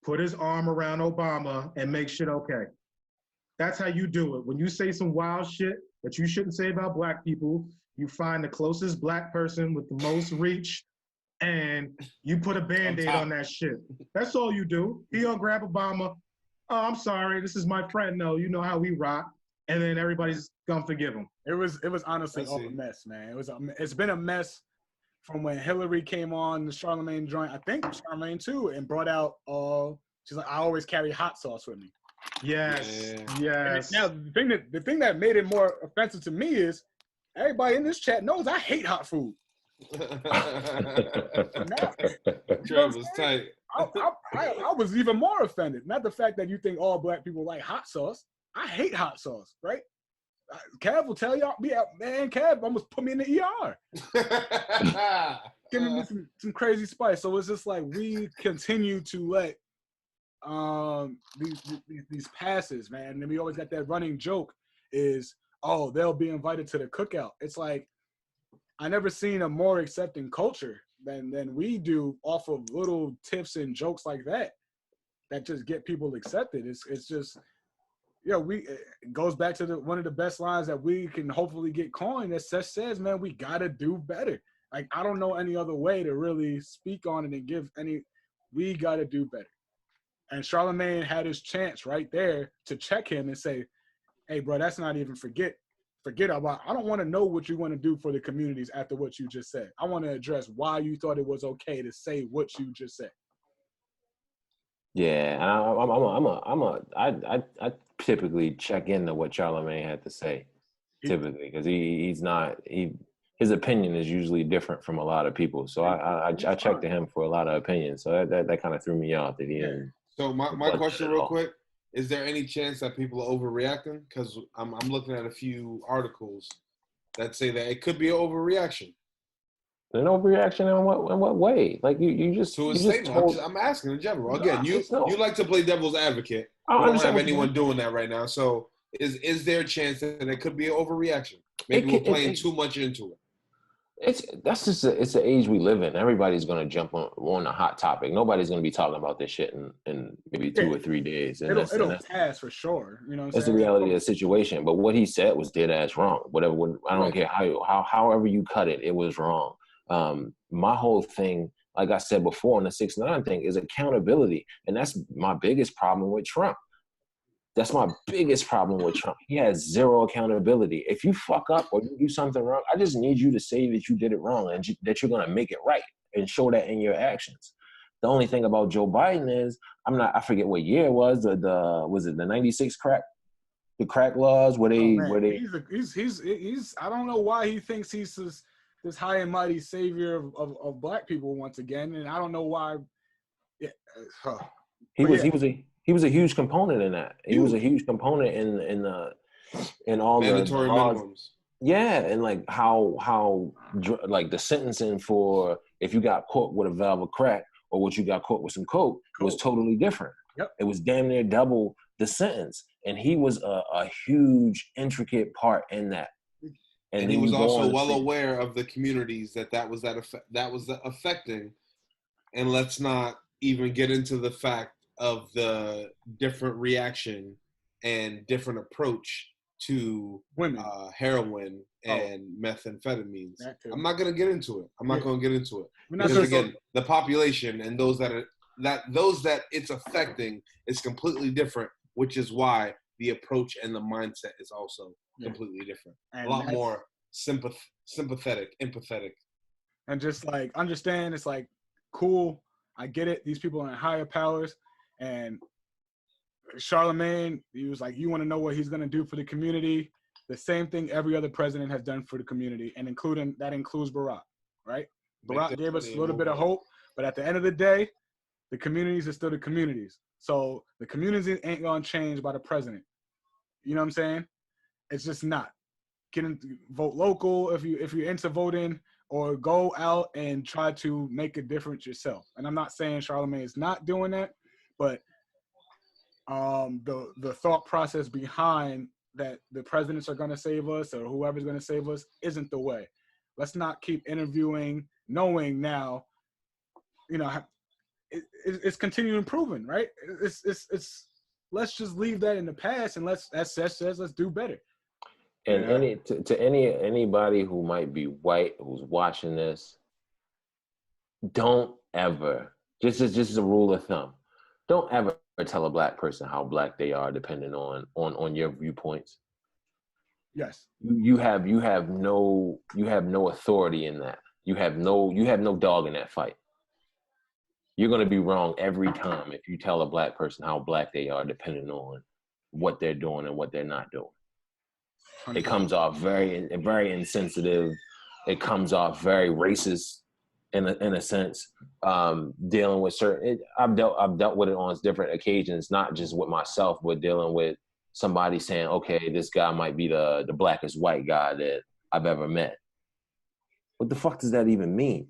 [SPEAKER 5] put his arm around Obama and make shit okay. That's how you do it. When you say some wild shit that you shouldn't say about black people, you find the closest black person with the most reach and you put a Band-Aid on that shit. That's all you do. He gonna grab Obama. Oh, I'm sorry, this is my friend. No, you know how we rock. And then everybody's gonna forgive him.
[SPEAKER 2] It was honestly all a mess, man. It's been a mess from when Hillary came on the Charlemagne joint. I think Charlemagne too, and brought out she's like, I always carry hot sauce with me.
[SPEAKER 5] Yes.
[SPEAKER 2] Yeah. Now the thing that made it more offensive to me is everybody in this chat knows I hate hot food.
[SPEAKER 3] Trevor's tight.
[SPEAKER 2] I was even more offended. Not the fact that you think all black people like hot sauce. I hate hot sauce, right? Kev will tell y'all, man, Kev almost put me in the ER. Giving me some crazy spice. So it's just like we continue to let these passes, man. And we always got that running joke is, oh, they'll be invited to the cookout. It's like, I never seen a more accepting culture than we do off of little tips and jokes like that just get people accepted. It's just, it goes back to one of the best lines that we can hopefully get coined that says, man, we gotta do better. Like, I don't know any other way to really speak on it and we gotta do better. And Charlemagne had his chance right there to check him and say, hey, bro, that's not even forget about. I don't want to know what you want to do for the communities after what you just said. I want to address why you thought it was okay to say what you just said.
[SPEAKER 4] Yeah, and I typically check into what Charlemagne had to say, typically, because his opinion is usually different from a lot of people. So I check to him for a lot of opinions. So that kind of threw me off that he didn't.
[SPEAKER 3] So my question real quick, is there any chance that people are overreacting? Because I'm looking at a few articles that say that it could be an overreaction.
[SPEAKER 4] An overreaction in what way? Like you just
[SPEAKER 3] to a
[SPEAKER 4] you
[SPEAKER 3] statement.
[SPEAKER 4] just told...
[SPEAKER 3] I'm asking in general. Again, you like to play devil's advocate. I don't have anyone doing that right now. So is there a chance that it could be an overreaction? Maybe we're playing too much into it.
[SPEAKER 4] It's an age we live in. Everybody's gonna jump on a hot topic. Nobody's gonna be talking about this shit in maybe 2 or 3 days. And
[SPEAKER 2] it'll pass for sure. You know what I'm
[SPEAKER 4] that's
[SPEAKER 2] saying?
[SPEAKER 4] the reality of the situation. But what he said was dead ass wrong. I don't care however you cut it, it was wrong. My whole thing, like I said before on the 6ix9ine thing, is accountability. And that's my biggest problem with Trump. That's my biggest problem with Trump. He has zero accountability. If you fuck up or you do something wrong, I just need you to say that you did it wrong and that you're going to make it right and show that in your actions. The only thing about Joe Biden is, I forget what year it was, was it the 96 crack? The crack laws where they
[SPEAKER 2] he's I don't know why he thinks he's this high and mighty savior of black people once again, and I don't know why.
[SPEAKER 4] He was a huge component in that. He was a huge component in all
[SPEAKER 3] mandatory
[SPEAKER 4] the laws.
[SPEAKER 3] minimums.
[SPEAKER 4] Yeah, and like how like the sentencing for if you got caught with a valve of crack or what you got caught with some coke was totally different.
[SPEAKER 2] Yep. It
[SPEAKER 4] was damn near double the sentence, and he was a huge intricate part in that.
[SPEAKER 3] And he was also well aware of the communities that was affecting. And let's not even get into the fact of the different reaction and different approach to
[SPEAKER 2] women,
[SPEAKER 3] heroin and methamphetamines. I'm not going to get into it. Because again, the population and those that it's affecting is completely different, which is why the approach and the mindset is also completely different. And a lot more sympathetic, empathetic.
[SPEAKER 2] And just like understand, it's like, cool, I get it. These people are in higher powers. And Charlemagne, he was like, you want to know what he's going to do for the community? the same thing every other president has done for the community, and that includes Barack, right? Barack gave us a little bit of hope, but at the end of the day, the communities are still the communities. So the community ain't gonna change by the president. You know what I'm saying? It's just not. Vote local if you're into voting, or go out and try to make a difference yourself. And I'm not saying Charlamagne is not doing that, but the thought process behind that the presidents are going to save us or whoever's going to save us isn't the way. Let's not keep interviewing knowing now, it's continuing improving, right? It's let's just leave that in the past and let's do better.
[SPEAKER 4] And anybody who might be white who's watching this, don't ever, just as a rule of thumb, don't ever tell a black person how black they are depending on your viewpoints.
[SPEAKER 2] Yes.
[SPEAKER 4] You have no authority in that. You have no dog in that fight. You're gonna be wrong every time if you tell a black person how black they are depending on what they're doing and what they're not doing. It comes off very insensitive. It comes off very racist in a sense. Dealing with certain, I've dealt with it on different occasions, not just with myself, but dealing with somebody saying, "Okay, this guy might be the blackest white guy that I've ever met." What the fuck does that even mean?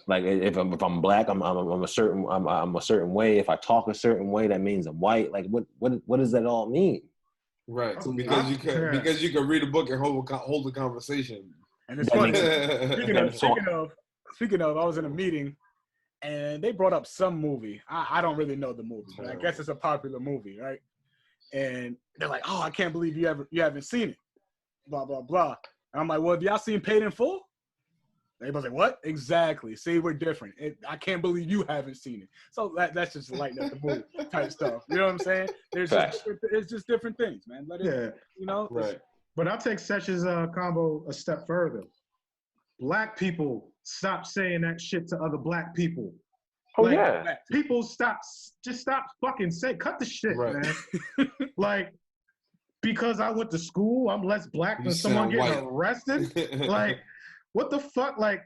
[SPEAKER 4] Like if I'm black, I'm a certain way. If I talk a certain way, that means I'm white. Like what does that all mean?
[SPEAKER 3] Right, because you can read a book and hold a conversation.
[SPEAKER 2] And it's funny. Speaking of, I was in a meeting, and they brought up some movie. I don't really know the movie, but I guess it's a popular movie, right? And they're like, "Oh, I can't believe you haven't seen it." Blah blah blah. And I'm like, "Well, have y'all seen Paid in Full?" Everybody's like, "What?" Exactly. See, we're different. I can't believe you haven't seen it. So that's just lighten up the mood type stuff. You know what I'm saying? It's just different things, man.
[SPEAKER 3] Right.
[SPEAKER 5] But I'll take Sesh's combo a step further. Black people, stop saying that shit to other black people.
[SPEAKER 4] Oh, yeah.
[SPEAKER 5] People stop fucking saying, cut the shit, man. Like, because I went to school, I'm less black than someone getting arrested. Like, what the fuck? Like,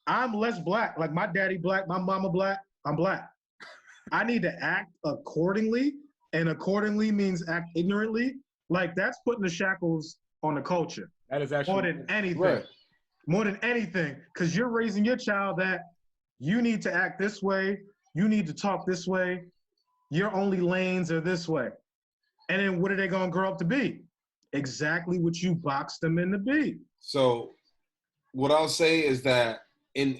[SPEAKER 5] I'm less black. Like, my daddy black, my mama black, I'm black. I need to act accordingly, and accordingly means act ignorantly. Like, that's putting the shackles on the culture.
[SPEAKER 2] That is actually
[SPEAKER 5] more than anything.
[SPEAKER 3] Right.
[SPEAKER 5] More than anything, because you're raising your child that you need to act this way, you need to talk this way, your only lanes are this way. And then what are they going to grow up to be? Exactly what you boxed them in to be.
[SPEAKER 3] So what I'll say is that in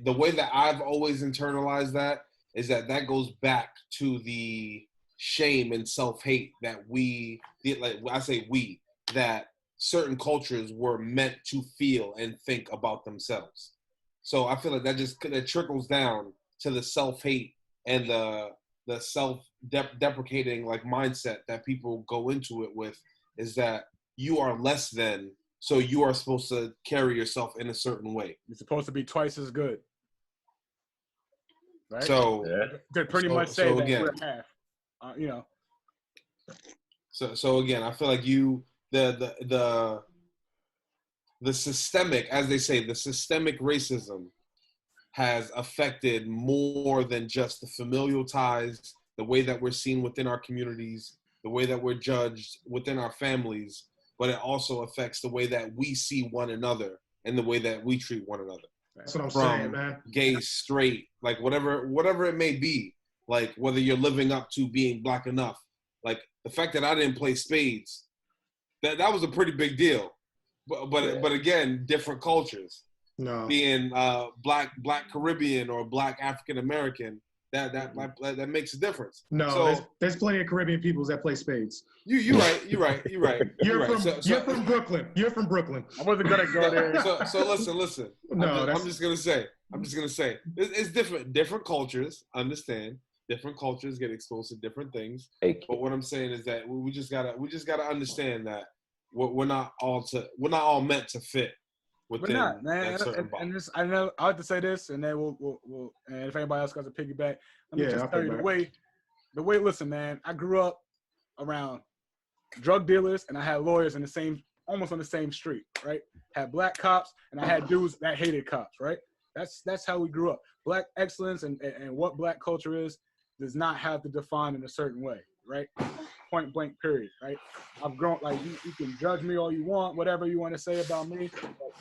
[SPEAKER 3] the way that I've always internalized that is that goes back to the shame and self-hate that that certain cultures were meant to feel and think about themselves. So I feel like that trickles down to the self-hate and the self-deprecating like mindset that people go into it with, is that you are less than, so you are supposed to carry yourself in a certain way.
[SPEAKER 2] You're supposed to be twice as good. Right?
[SPEAKER 3] So
[SPEAKER 2] they pretty much say that we're half.
[SPEAKER 3] So again, I feel like the systemic, as they say, the systemic racism has affected more than just the familial ties, the way that we're seen within our communities, the way that we're judged within our families, but it also affects the way that we see one another and the way that we treat one another.
[SPEAKER 5] That's what I'm saying, man.
[SPEAKER 3] Gay, straight, like whatever it may be, like whether you're living up to being black enough. Like the fact that I didn't play spades, that was a pretty big deal. But again, different cultures.
[SPEAKER 5] No.
[SPEAKER 3] Being black Caribbean or black African American, that makes a difference.
[SPEAKER 5] No,
[SPEAKER 3] so,
[SPEAKER 5] there's plenty of Caribbean peoples that play spades.
[SPEAKER 3] You're right.
[SPEAKER 5] You're from Brooklyn. You're from Brooklyn.
[SPEAKER 2] I wasn't gonna go there.
[SPEAKER 3] So listen.
[SPEAKER 5] No,
[SPEAKER 3] I'm just gonna say. It's different cultures. Understand? Different cultures get exposed to different things. But what I'm saying is that we just gotta understand that we're not all meant to fit.
[SPEAKER 2] We're not, man. And this, I know I have to say this, and then we'll and if anybody else got to piggyback, let me just tell you the way. Listen, man, I grew up around drug dealers and I had lawyers in the same, almost on the same street, right? Had black cops and I had dudes that hated cops, right? That's how we grew up. Black excellence and what black culture is does not have to define in a certain way, right? Point blank, period, right? I've grown, like, you can judge me all you want, whatever you want to say about me.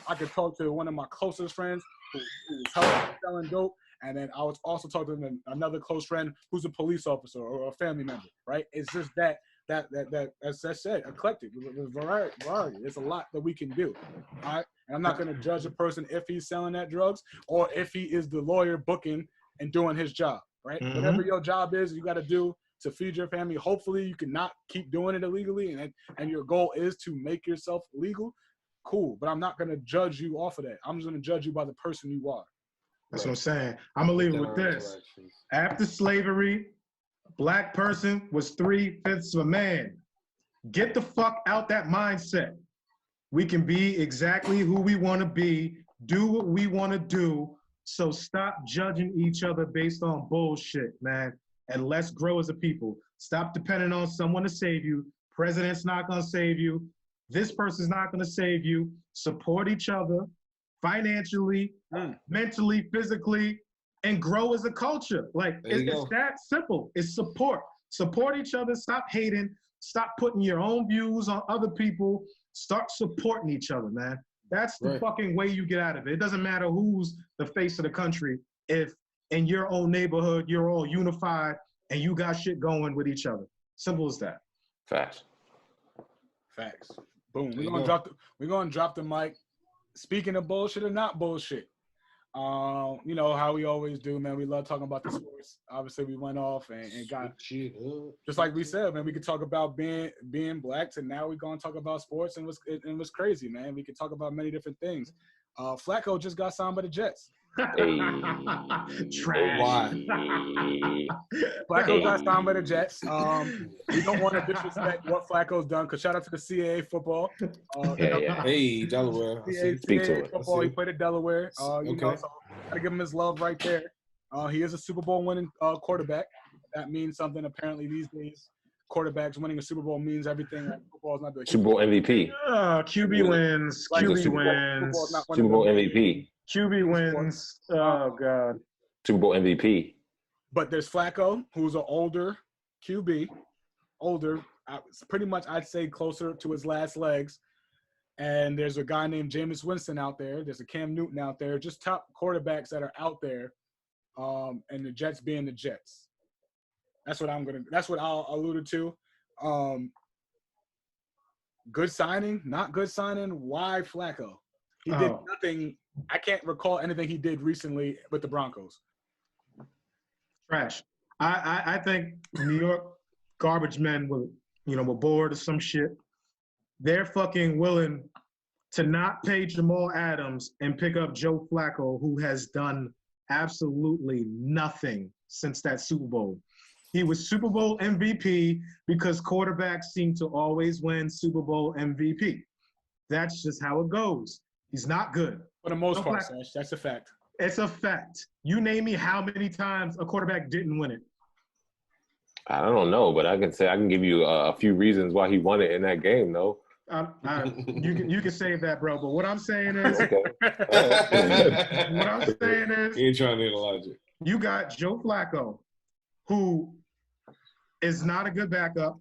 [SPEAKER 2] I could talk to one of my closest friends who was selling dope, and then I was also talking to another close friend who's a police officer or a family member, right? It's just that as I said, eclectic, with variety. There's a lot that we can do, all right? And I'm not going to judge a person if he's selling that drugs or if he is the lawyer booking and doing his job, right? Mm-hmm. Whatever your job is, you got to do to feed your family. Hopefully you can not keep doing it illegally, and your goal is to make yourself legal. Cool, but I'm not going to judge you off of that. I'm just going to judge you by the person you are.
[SPEAKER 5] That's what I'm saying. I'm going to leave it with this. After slavery, a black person was 3/5 of a man. Get the fuck out that mindset. We can be exactly who we want to be, do what we want to do. So stop judging each other based on bullshit, man. And let's grow as a people. Stop depending on someone to save you. President's not going to save you. This person's not going to save you. Support each other financially, mentally, physically, and grow as a culture. Like, it's that simple. It's support. Support each other. Stop hating. Stop putting your own views on other people. Start supporting each other, man. That's the fucking way you get out of it. It doesn't matter who's the face of the country. If in your own neighborhood, you're all unified and you got shit going with each other. Simple as that.
[SPEAKER 4] Facts.
[SPEAKER 2] Boom. We're gonna drop the mic. Speaking of bullshit or not bullshit. You know how we always do, man. We love talking about the sports. Obviously, we went off and got just like we said, man. We could talk about being black, and now we're gonna talk about sports, and it was crazy, man. We could talk about many different things. Flacco just got signed by the Jets.
[SPEAKER 5] Trash.
[SPEAKER 2] Flacco got signed by the Jets. We don't want to disrespect what Flacco's done, because shout out to the CAA football.
[SPEAKER 3] Hey, Delaware.
[SPEAKER 2] CAA football. He played at Delaware. You know, so gotta give him his love right there. He is a Super Bowl winning quarterback. That means something apparently these days. Quarterbacks winning a Super Bowl means everything. Like, football is not the
[SPEAKER 4] Super Bowl MVP.
[SPEAKER 5] QB wins.
[SPEAKER 2] Like,
[SPEAKER 5] QB
[SPEAKER 2] Super
[SPEAKER 5] wins.
[SPEAKER 2] Bowl
[SPEAKER 4] Super Bowl MVP.
[SPEAKER 5] QB wins. Oh, God.
[SPEAKER 4] Super Bowl MVP.
[SPEAKER 2] But there's Flacco, who's an older QB. Pretty much I'd say closer to his last legs. And there's a guy named Jameis Winston out there. There's a Cam Newton out there. Just top quarterbacks that are out there. And the Jets being the Jets. That's what I'll alluded to. Good signing, not good signing. Why Flacco? He did nothing. I can't recall anything he did recently with the Broncos.
[SPEAKER 5] Trash. I think New York garbage men were bored of some shit. They're fucking willing to not pay Jamal Adams and pick up Joe Flacco, who has done absolutely nothing since that Super Bowl. He was Super Bowl MVP because quarterbacks seem to always win Super Bowl MVP. That's just how it goes. He's not good.
[SPEAKER 2] For the most part, Sash, that's a fact.
[SPEAKER 5] It's a fact. You name me how many times a quarterback didn't win it.
[SPEAKER 4] I don't know, but I can give you a few reasons why he won it in that game, though.
[SPEAKER 5] You can save that, bro. But what I'm saying is,
[SPEAKER 3] you ain't trying to analyze it.
[SPEAKER 5] You got Joe Flacco, who is not a good backup.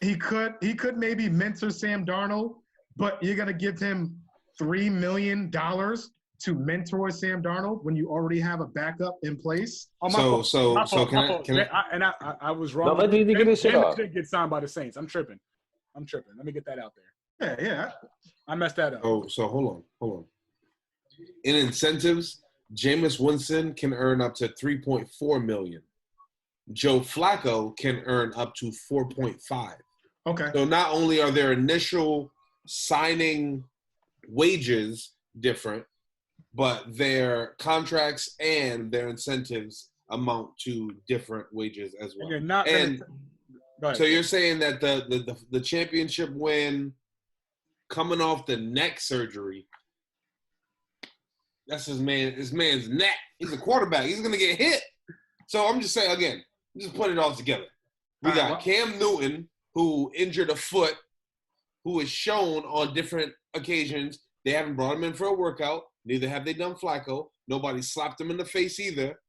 [SPEAKER 5] He could maybe mentor Sam Darnold, but you're gonna give him $3 million to mentor Sam Darnold when you already have a backup in place.
[SPEAKER 2] I was wrong.
[SPEAKER 4] No, let me get this shit off.
[SPEAKER 2] Didn't get signed by the Saints. I'm tripping. Let me get that out there.
[SPEAKER 5] Yeah.
[SPEAKER 2] I messed that up.
[SPEAKER 3] Oh, so hold on. In incentives, Jameis Winston can earn up to $3.4 million. Joe Flacco can earn up to $4.5.
[SPEAKER 5] Okay.
[SPEAKER 3] So not only are their initial signing wages different, but their contracts and their incentives amount to different wages as well.
[SPEAKER 2] And you're not
[SPEAKER 3] so you're saying that the championship win coming off the neck surgery, that's his man's neck. He's a quarterback. He's gonna get hit. So I'm just saying again, just put it all together. We got Cam Newton, who injured a foot, who is shown on different occasions. They haven't brought him in for a workout. Neither have they done Flacco. Nobody slapped him in the face either.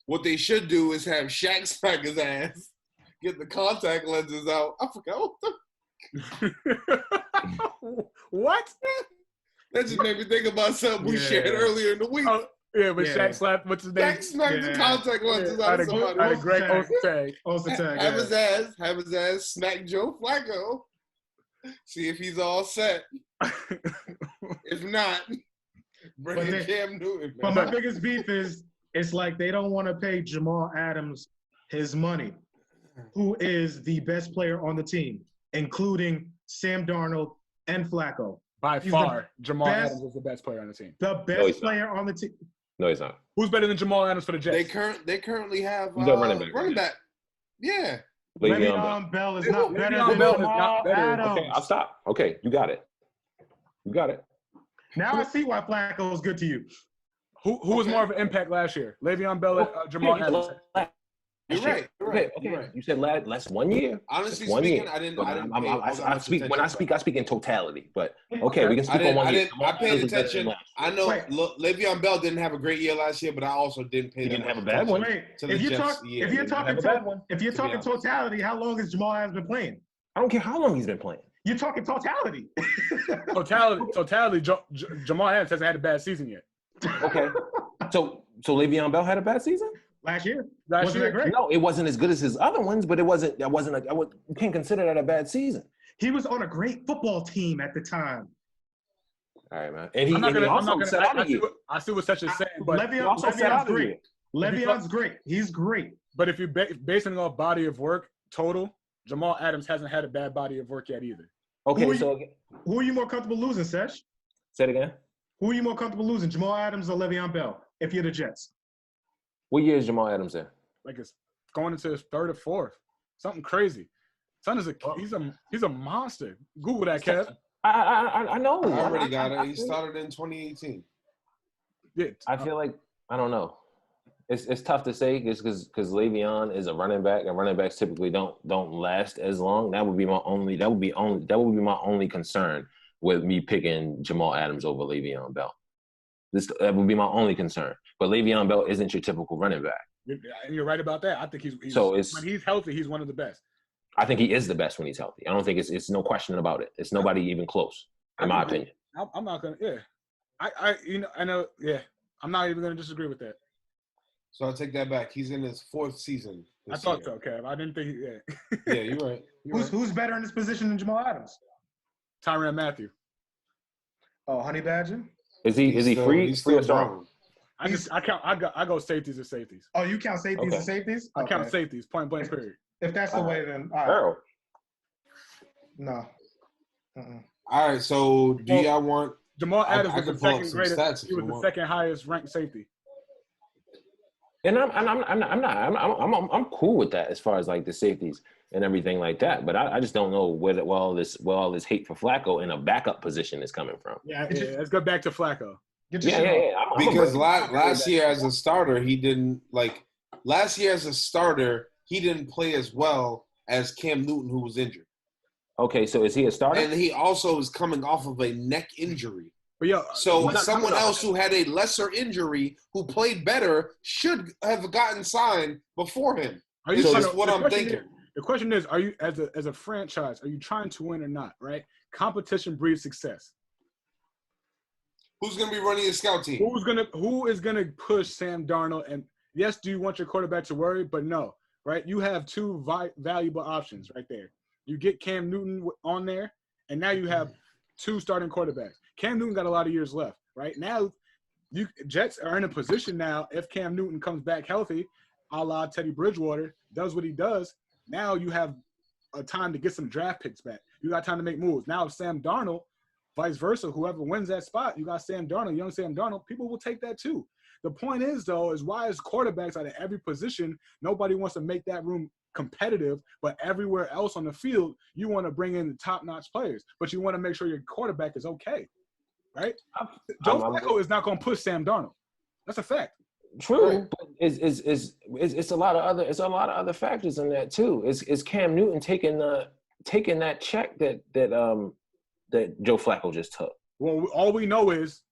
[SPEAKER 3] What they should do is have Shaq smack his ass, get the contact lenses out. I forgot
[SPEAKER 2] What?
[SPEAKER 3] That just made me think about something we shared earlier in the week.
[SPEAKER 2] Oh, yeah, but Shaq slapped, what's his name?
[SPEAKER 3] Shaq smacked the contact lenses out of somebody.
[SPEAKER 2] Out of Greg Olsen.
[SPEAKER 3] Have his ass smack Joe Flacco. See if he's all set. If not, bring in Cam Newton.
[SPEAKER 5] But my biggest beef is it's like they don't want to pay Jamal Adams his money, who is the best player on the team, including Sam Darnold and Flacco.
[SPEAKER 2] By far, Jamal Adams is the best player on the team.
[SPEAKER 5] The best player on the team.
[SPEAKER 4] No, he's not.
[SPEAKER 2] Who's better than Jamal Adams for the Jets?
[SPEAKER 3] They currently have
[SPEAKER 4] running back.
[SPEAKER 3] Yeah.
[SPEAKER 5] Le'Veon Bell is not better than Jamal Adams.
[SPEAKER 4] Okay, I'll stop. Okay, you got it.
[SPEAKER 5] Now I see why Flacco is good to you.
[SPEAKER 2] Who was more of an impact last year? Le'Veon Bell or Jamal Adams?
[SPEAKER 3] You're right.
[SPEAKER 4] Okay. You said last 1 year.
[SPEAKER 3] Honestly
[SPEAKER 4] one
[SPEAKER 3] speaking,
[SPEAKER 4] year.
[SPEAKER 3] I
[SPEAKER 4] speak in totality. But okay, we can speak on 1 year.
[SPEAKER 3] I paid attention. I know Le'Veon Bell didn't have a great year last year, but I also didn't pay.
[SPEAKER 4] He didn't have a bad one.
[SPEAKER 5] If you're talking totality, how long has Jamal Adams been playing?
[SPEAKER 4] I don't care how long he's been playing.
[SPEAKER 5] You're talking totality.
[SPEAKER 2] Totality. Jamal Adams hasn't had a bad season yet.
[SPEAKER 4] Okay. So Le'Veon Bell had a bad season?
[SPEAKER 5] Last year?
[SPEAKER 2] Wasn't it great?
[SPEAKER 4] No, it wasn't as good as his other ones, but you can't consider that a bad season.
[SPEAKER 5] He was on a great football team at the time.
[SPEAKER 4] All right, man. And he also set out of you.
[SPEAKER 2] I see what Seth is saying, but
[SPEAKER 5] Le'Veon's great. Le'Veon's great. He's great.
[SPEAKER 2] But if you're basing it off body of work total, Jamal Adams hasn't had a bad body of work yet either.
[SPEAKER 4] Okay,
[SPEAKER 5] who are you more comfortable losing, Sesh?
[SPEAKER 4] Say it again.
[SPEAKER 5] Who are you more comfortable losing, Jamal Adams or Le'Veon Bell, if you're the Jets?
[SPEAKER 4] What year is Jamal Adams in?
[SPEAKER 2] Like it's going into his third or fourth. Something crazy. Son is he's a monster. Google that, Kev.
[SPEAKER 4] I know.
[SPEAKER 3] I already got it. He started in 2018.
[SPEAKER 2] Yeah.
[SPEAKER 4] I feel like I don't know. It's tough to say because Le'Veon is a running back, and running backs typically don't last as long. That would be my only concern with me picking Jamal Adams over Le'Veon Bell. That would be my only concern. But Le'Veon Bell isn't your typical running back.
[SPEAKER 2] You're right about that. I think he's when he's healthy, he's one of the best.
[SPEAKER 4] I think he is the best when he's healthy. I don't think it's no question about it. It's nobody even close, in my opinion.
[SPEAKER 2] I'm not gonna. Yeah, I know. Yeah, I'm not even gonna disagree with that.
[SPEAKER 3] So I'll take that back. He's in his fourth season.
[SPEAKER 2] I thought so, Kev. I didn't think. Yeah.
[SPEAKER 3] Yeah, you're right.
[SPEAKER 5] Who's better in this position than Jamal Adams?
[SPEAKER 2] Tyrann Mathieu.
[SPEAKER 5] Oh, Honey Badger.
[SPEAKER 4] Is he free?
[SPEAKER 3] He's
[SPEAKER 4] free or
[SPEAKER 3] still
[SPEAKER 4] strong?
[SPEAKER 2] I go safeties as safeties.
[SPEAKER 5] Oh, you count safeties as safeties?
[SPEAKER 2] I count safeties, point blank period.
[SPEAKER 5] If that's the way, then all right.
[SPEAKER 4] Earl.
[SPEAKER 5] No.
[SPEAKER 3] All right, so do y'all want
[SPEAKER 2] Jamal Adams was the second
[SPEAKER 3] greatest?
[SPEAKER 2] greatest. He was the second highest ranked safety.
[SPEAKER 4] And I'm cool with that as far as like the safeties and everything like that. But I just don't know where all this hate for Flacco in a backup position is coming from.
[SPEAKER 2] Yeah. Let's go back to Flacco.
[SPEAKER 4] Yeah.
[SPEAKER 3] Because last year as a starter, he didn't play as well as Cam Newton, who was injured.
[SPEAKER 4] Okay, so is he a starter?
[SPEAKER 3] And he also is coming off of a neck injury.
[SPEAKER 2] But
[SPEAKER 3] so someone else who had a lesser injury who played better should have gotten signed before him. This is what I'm thinking.
[SPEAKER 2] The question is, are you as a franchise, are you trying to win or not, right? Competition breeds success.
[SPEAKER 3] Who's going to be running the scout team?
[SPEAKER 2] Who is gonna push Sam Darnold? And yes, do you want your quarterback to worry? But no, right? You have two valuable options right there. You get Cam Newton on there, and now you have two starting quarterbacks. Cam Newton got a lot of years left, right? Now, Jets are in a position now, if Cam Newton comes back healthy, a la Teddy Bridgewater, does what he does, now you have a time to get some draft picks back. You got time to make moves. Now, if Sam Darnold, vice versa, whoever wins that spot, you got Sam Darnold, young Sam Darnold, people will take that too. The point is, though, is why as quarterbacks out of every position, nobody wants to make that room competitive, but everywhere else on the field, you want to bring in the top-notch players, but you want to make sure your quarterback is okay, right? Joe Flacco is not going to push Sam Darnold. That's a fact.
[SPEAKER 4] True, it's a lot of other factors in that too. Is Cam Newton taking that check that Joe Flacco just took?
[SPEAKER 2] Well, all we know is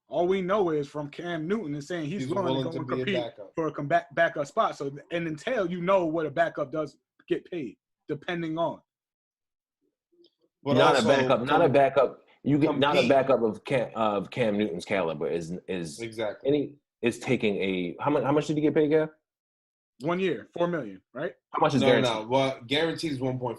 [SPEAKER 2] from Cam Newton is saying he's willing to go and compete for a backup spot. So, and until you know what a backup does get paid, depending on.
[SPEAKER 3] But
[SPEAKER 4] not
[SPEAKER 3] also,
[SPEAKER 4] a backup. You get not a
[SPEAKER 3] compete.
[SPEAKER 4] backup of Cam Newton's caliber is
[SPEAKER 3] exactly.
[SPEAKER 4] Is taking a how much did he get paid, Gav?
[SPEAKER 2] 1 year, $4 million, right?
[SPEAKER 4] How much is guaranteed?
[SPEAKER 3] No. Well, guaranteed is 1.5.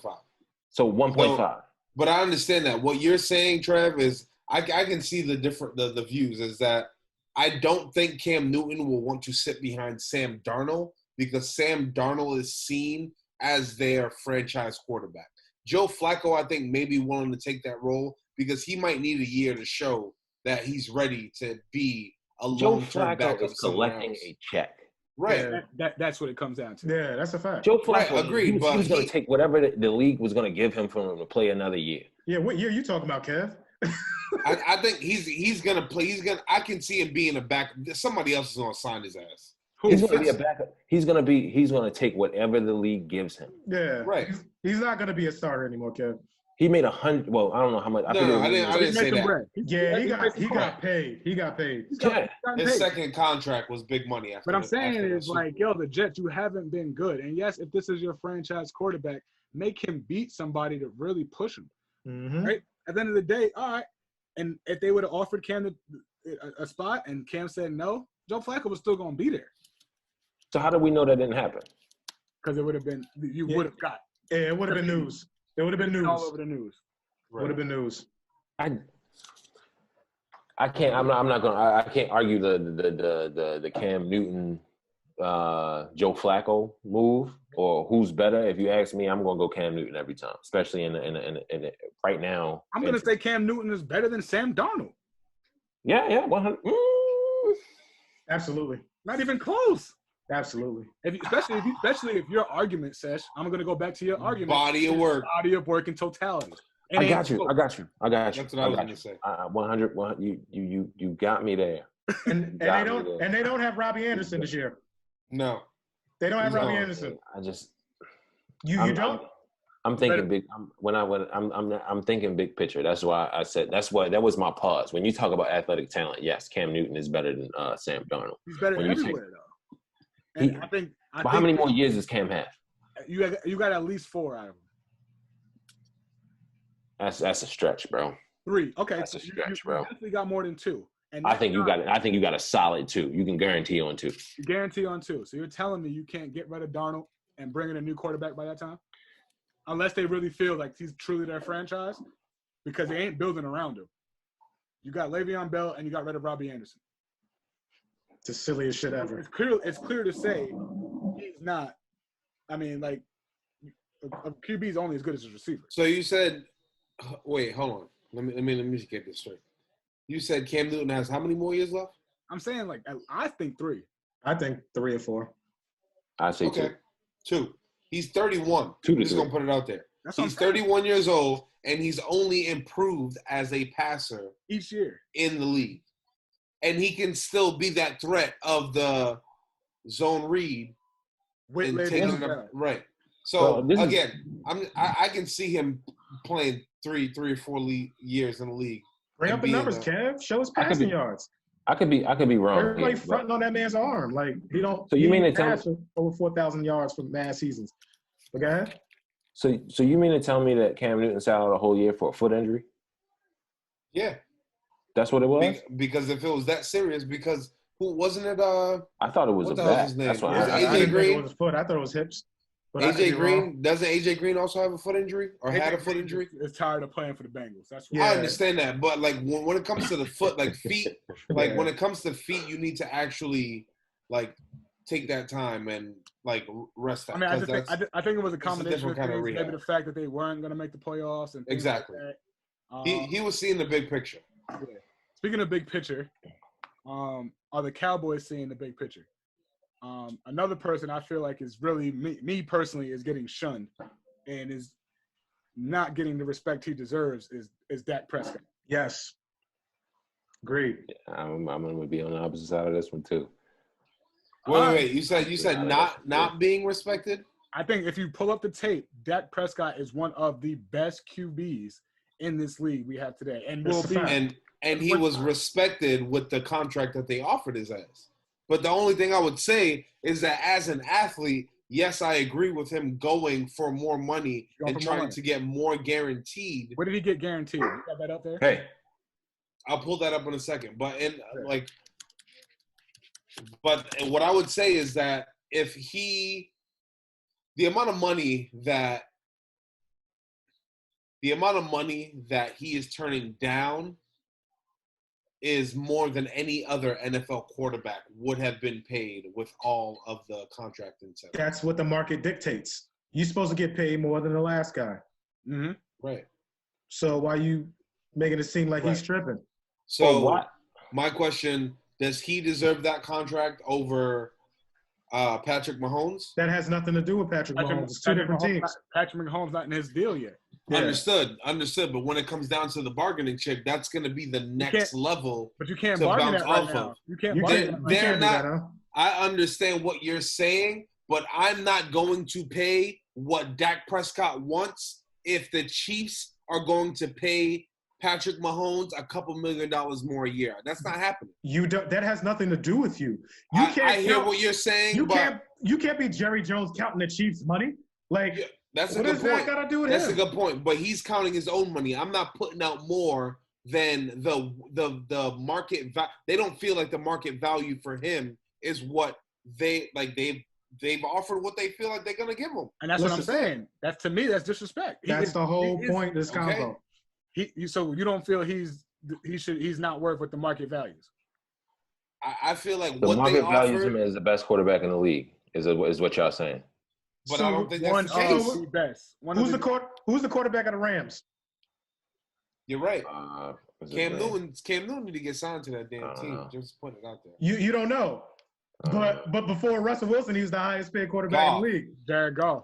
[SPEAKER 4] So 1.5.
[SPEAKER 3] But I understand that. What you're saying, Trev, is I can see the different the views. Is that I don't think Cam Newton will want to sit behind Sam Darnold because Sam Darnold is seen as their franchise quarterback. Joe Flacco, I think, may be willing to take that role because he might need a year to show that he's ready to be a long-term backup.
[SPEAKER 4] Joe Flacco is collecting a check.
[SPEAKER 3] Right.
[SPEAKER 2] That's what it comes down to.
[SPEAKER 5] Yeah, that's a fact.
[SPEAKER 4] Joe Flacco,
[SPEAKER 3] right, agreed,
[SPEAKER 4] he was going to take whatever the league was going to give him for him to play another year.
[SPEAKER 5] Yeah, what year are you talking about, Kev?
[SPEAKER 3] I think he's going to play. I can see him being a back. Somebody else is going to sign his ass.
[SPEAKER 4] He's going to be a backup. He's going to take whatever the league gives him.
[SPEAKER 5] Yeah,
[SPEAKER 3] right.
[SPEAKER 5] He's not going to be a starter anymore, Kev.
[SPEAKER 4] He made 100. Well, I don't know how much.
[SPEAKER 3] I didn't say that.
[SPEAKER 5] Yeah, he got paid. He got paid.
[SPEAKER 3] His second contract was big money.
[SPEAKER 2] But I'm saying is like, yo, the Jets, you haven't been good. And yes, if this is your franchise quarterback, make him beat somebody to really push him.
[SPEAKER 5] Mm-hmm.
[SPEAKER 2] Right? At the end of the day, all right. And if they would have offered Cam a spot and Cam said no, Joe Flacco was still going to be there.
[SPEAKER 4] So how do we know that didn't happen?
[SPEAKER 2] Because it would have been, would have got.
[SPEAKER 5] Yeah, it would have been news. It would have been news.
[SPEAKER 2] All over the news.
[SPEAKER 5] Right. Would have been news.
[SPEAKER 4] I can't. I'm not gonna. I can't argue the Cam Newton, Joe Flacco move or who's better. If you ask me, I'm gonna go Cam Newton every time, especially in right now.
[SPEAKER 2] I'm gonna say Cam Newton is better than Sam Darnold.
[SPEAKER 4] Yeah, 100.
[SPEAKER 5] Absolutely.
[SPEAKER 2] Not even close.
[SPEAKER 5] Absolutely.
[SPEAKER 2] Especially if your argument says, I'm going to go back to your argument.
[SPEAKER 3] Body of work
[SPEAKER 2] in totality.
[SPEAKER 4] I got you.
[SPEAKER 3] That's what I was going to say.
[SPEAKER 4] 100. You got me there.
[SPEAKER 5] And they don't have Robbie Anderson this year.
[SPEAKER 3] No.
[SPEAKER 5] They don't have Robbie Anderson. You don't.
[SPEAKER 4] I'm thinking big. I'm thinking big picture. That's why I said that was my pause. When you talk about athletic talent, yes, Cam Newton is better than Sam Darnold.
[SPEAKER 2] He's better everywhere though. And I think
[SPEAKER 4] how many more years does Cam have?
[SPEAKER 2] You got at least 4 out of them.
[SPEAKER 4] That's a stretch, bro.
[SPEAKER 2] 3. Okay,
[SPEAKER 4] that's a stretch, bro.
[SPEAKER 2] You definitely got more than 2. And
[SPEAKER 4] I think you got a solid 2. You can guarantee on 2.
[SPEAKER 2] You guarantee on 2. So you're telling me you can't get rid of Darnold and bring in a new quarterback by that time, unless they really feel like he's truly their franchise, because they ain't building around him. You got Le'Veon Bell and you got rid of Robbie Anderson.
[SPEAKER 5] The silliest shit ever.
[SPEAKER 2] It's clear to say he's not. I mean, like, a QB is only as good as his receiver.
[SPEAKER 3] So you said, wait, hold on. Let me just get this straight. You said Cam Newton has how many more years left?
[SPEAKER 2] I'm saying, like, I think 3.
[SPEAKER 5] I think 3 or 4.
[SPEAKER 4] I say
[SPEAKER 3] 2. He's 31.
[SPEAKER 4] 2 to 3.
[SPEAKER 3] Just gonna put it out there. He's 31 years old, and he's only improved as a passer
[SPEAKER 2] each year
[SPEAKER 3] in the league. And he can still be that threat of the zone read. Right. So again, I can see him playing 3 or 4 years in the league.
[SPEAKER 5] Bring up the numbers, Kev. Show us passing yards.
[SPEAKER 4] I could be wrong.
[SPEAKER 5] Everybody fronting on that man's arm, like he don't.
[SPEAKER 4] So you mean to tell
[SPEAKER 5] me over 4,000 yards for mass seasons? But go ahead.
[SPEAKER 4] So you mean to tell me that Cam Newton sat out a whole year for a foot injury?
[SPEAKER 3] Yeah.
[SPEAKER 4] That's what it was?
[SPEAKER 3] Because if it was that serious, because who wasn't it?
[SPEAKER 4] I thought it was a back.
[SPEAKER 3] That's
[SPEAKER 4] what
[SPEAKER 3] AJ Green.
[SPEAKER 5] It was foot. I thought it was hips.
[SPEAKER 3] AJ Green, doesn't AJ Green also have a foot injury or had a foot injury?
[SPEAKER 2] Is tired of playing for the Bengals. That's
[SPEAKER 3] what I understand that, but like when it comes to the foot, like feet, like when it comes to feet, you need to actually like take that time and like rest that.
[SPEAKER 2] I mean, I think it was a combination of things. Maybe the fact that they weren't going to make the playoffs and
[SPEAKER 3] exactly. Like that. He was seeing the big picture.
[SPEAKER 2] Yeah. Speaking of big picture, are the Cowboys seeing the big picture? Another person I feel like is really me personally is getting shunned and is not getting the respect he deserves is Dak Prescott.
[SPEAKER 5] Yes. Agreed.
[SPEAKER 4] I'm going to be on the opposite side of this one too.
[SPEAKER 3] Wait. You said not being respected?
[SPEAKER 2] I think if you pull up the tape, Dak Prescott is one of the best QBs in this league we have today, and will be.
[SPEAKER 3] And he was respected with the contract that they offered his ass. But the only thing I would say is that as an athlete, yes, I agree with him going for more money and trying to get more guaranteed.
[SPEAKER 2] What did he get guaranteed? You got that up there?
[SPEAKER 4] Hey,
[SPEAKER 3] I'll pull that up in a second. But what I would say is that the amount of money that he is turning down is more than any other NFL quarterback would have been paid with all of the contract incentives.
[SPEAKER 5] That's what the market dictates. You're supposed to get paid more than the last guy.
[SPEAKER 2] Mm-hmm.
[SPEAKER 3] Right.
[SPEAKER 5] So why you making it seem like he's tripping?
[SPEAKER 3] So my question, does he deserve that contract over Patrick Mahomes?
[SPEAKER 5] That has nothing to do with Patrick Mahomes. It's two different teams.
[SPEAKER 2] Patrick Mahomes not in his deal yet.
[SPEAKER 5] Yeah.
[SPEAKER 3] Understood. But when it comes down to the bargaining chip, that's going to be the next level.
[SPEAKER 2] But you can't bargain that right now. You can't bargain that.
[SPEAKER 3] I understand what you're saying, but I'm not going to pay what Dak Prescott wants if the Chiefs are going to pay Patrick Mahomes a couple $1 million more a year. That's not happening.
[SPEAKER 5] That has nothing to do with you.
[SPEAKER 3] I hear what you're saying.
[SPEAKER 5] You can't be Jerry Jones counting the Chiefs' money.
[SPEAKER 3] That's a
[SPEAKER 5] what
[SPEAKER 3] good
[SPEAKER 5] does
[SPEAKER 3] point.
[SPEAKER 5] that got to do with
[SPEAKER 3] That's
[SPEAKER 5] him?
[SPEAKER 3] a good point. But he's counting his own money. I'm not putting out more than the market value. They don't feel like the market value for him is what they've offered what they feel like they're gonna give him.
[SPEAKER 2] And that's what I'm saying. That's, to me, that's disrespect.
[SPEAKER 5] That's the whole point of this combo.
[SPEAKER 2] So you don't feel he's not worth what the market values?
[SPEAKER 3] I feel like
[SPEAKER 4] the
[SPEAKER 3] what
[SPEAKER 4] market
[SPEAKER 3] they
[SPEAKER 4] values
[SPEAKER 3] offered,
[SPEAKER 4] him as the best quarterback in the league. Is what y'all saying?
[SPEAKER 3] But I don't think that's the case.
[SPEAKER 2] The best.
[SPEAKER 5] Who's the quarterback of the Rams?
[SPEAKER 3] You're right. Cam Newton need to get signed to that damn team. Just put it out there.
[SPEAKER 5] You don't know. But before Russell Wilson, he was the highest paid quarterback in the league.
[SPEAKER 2] Jared Goff.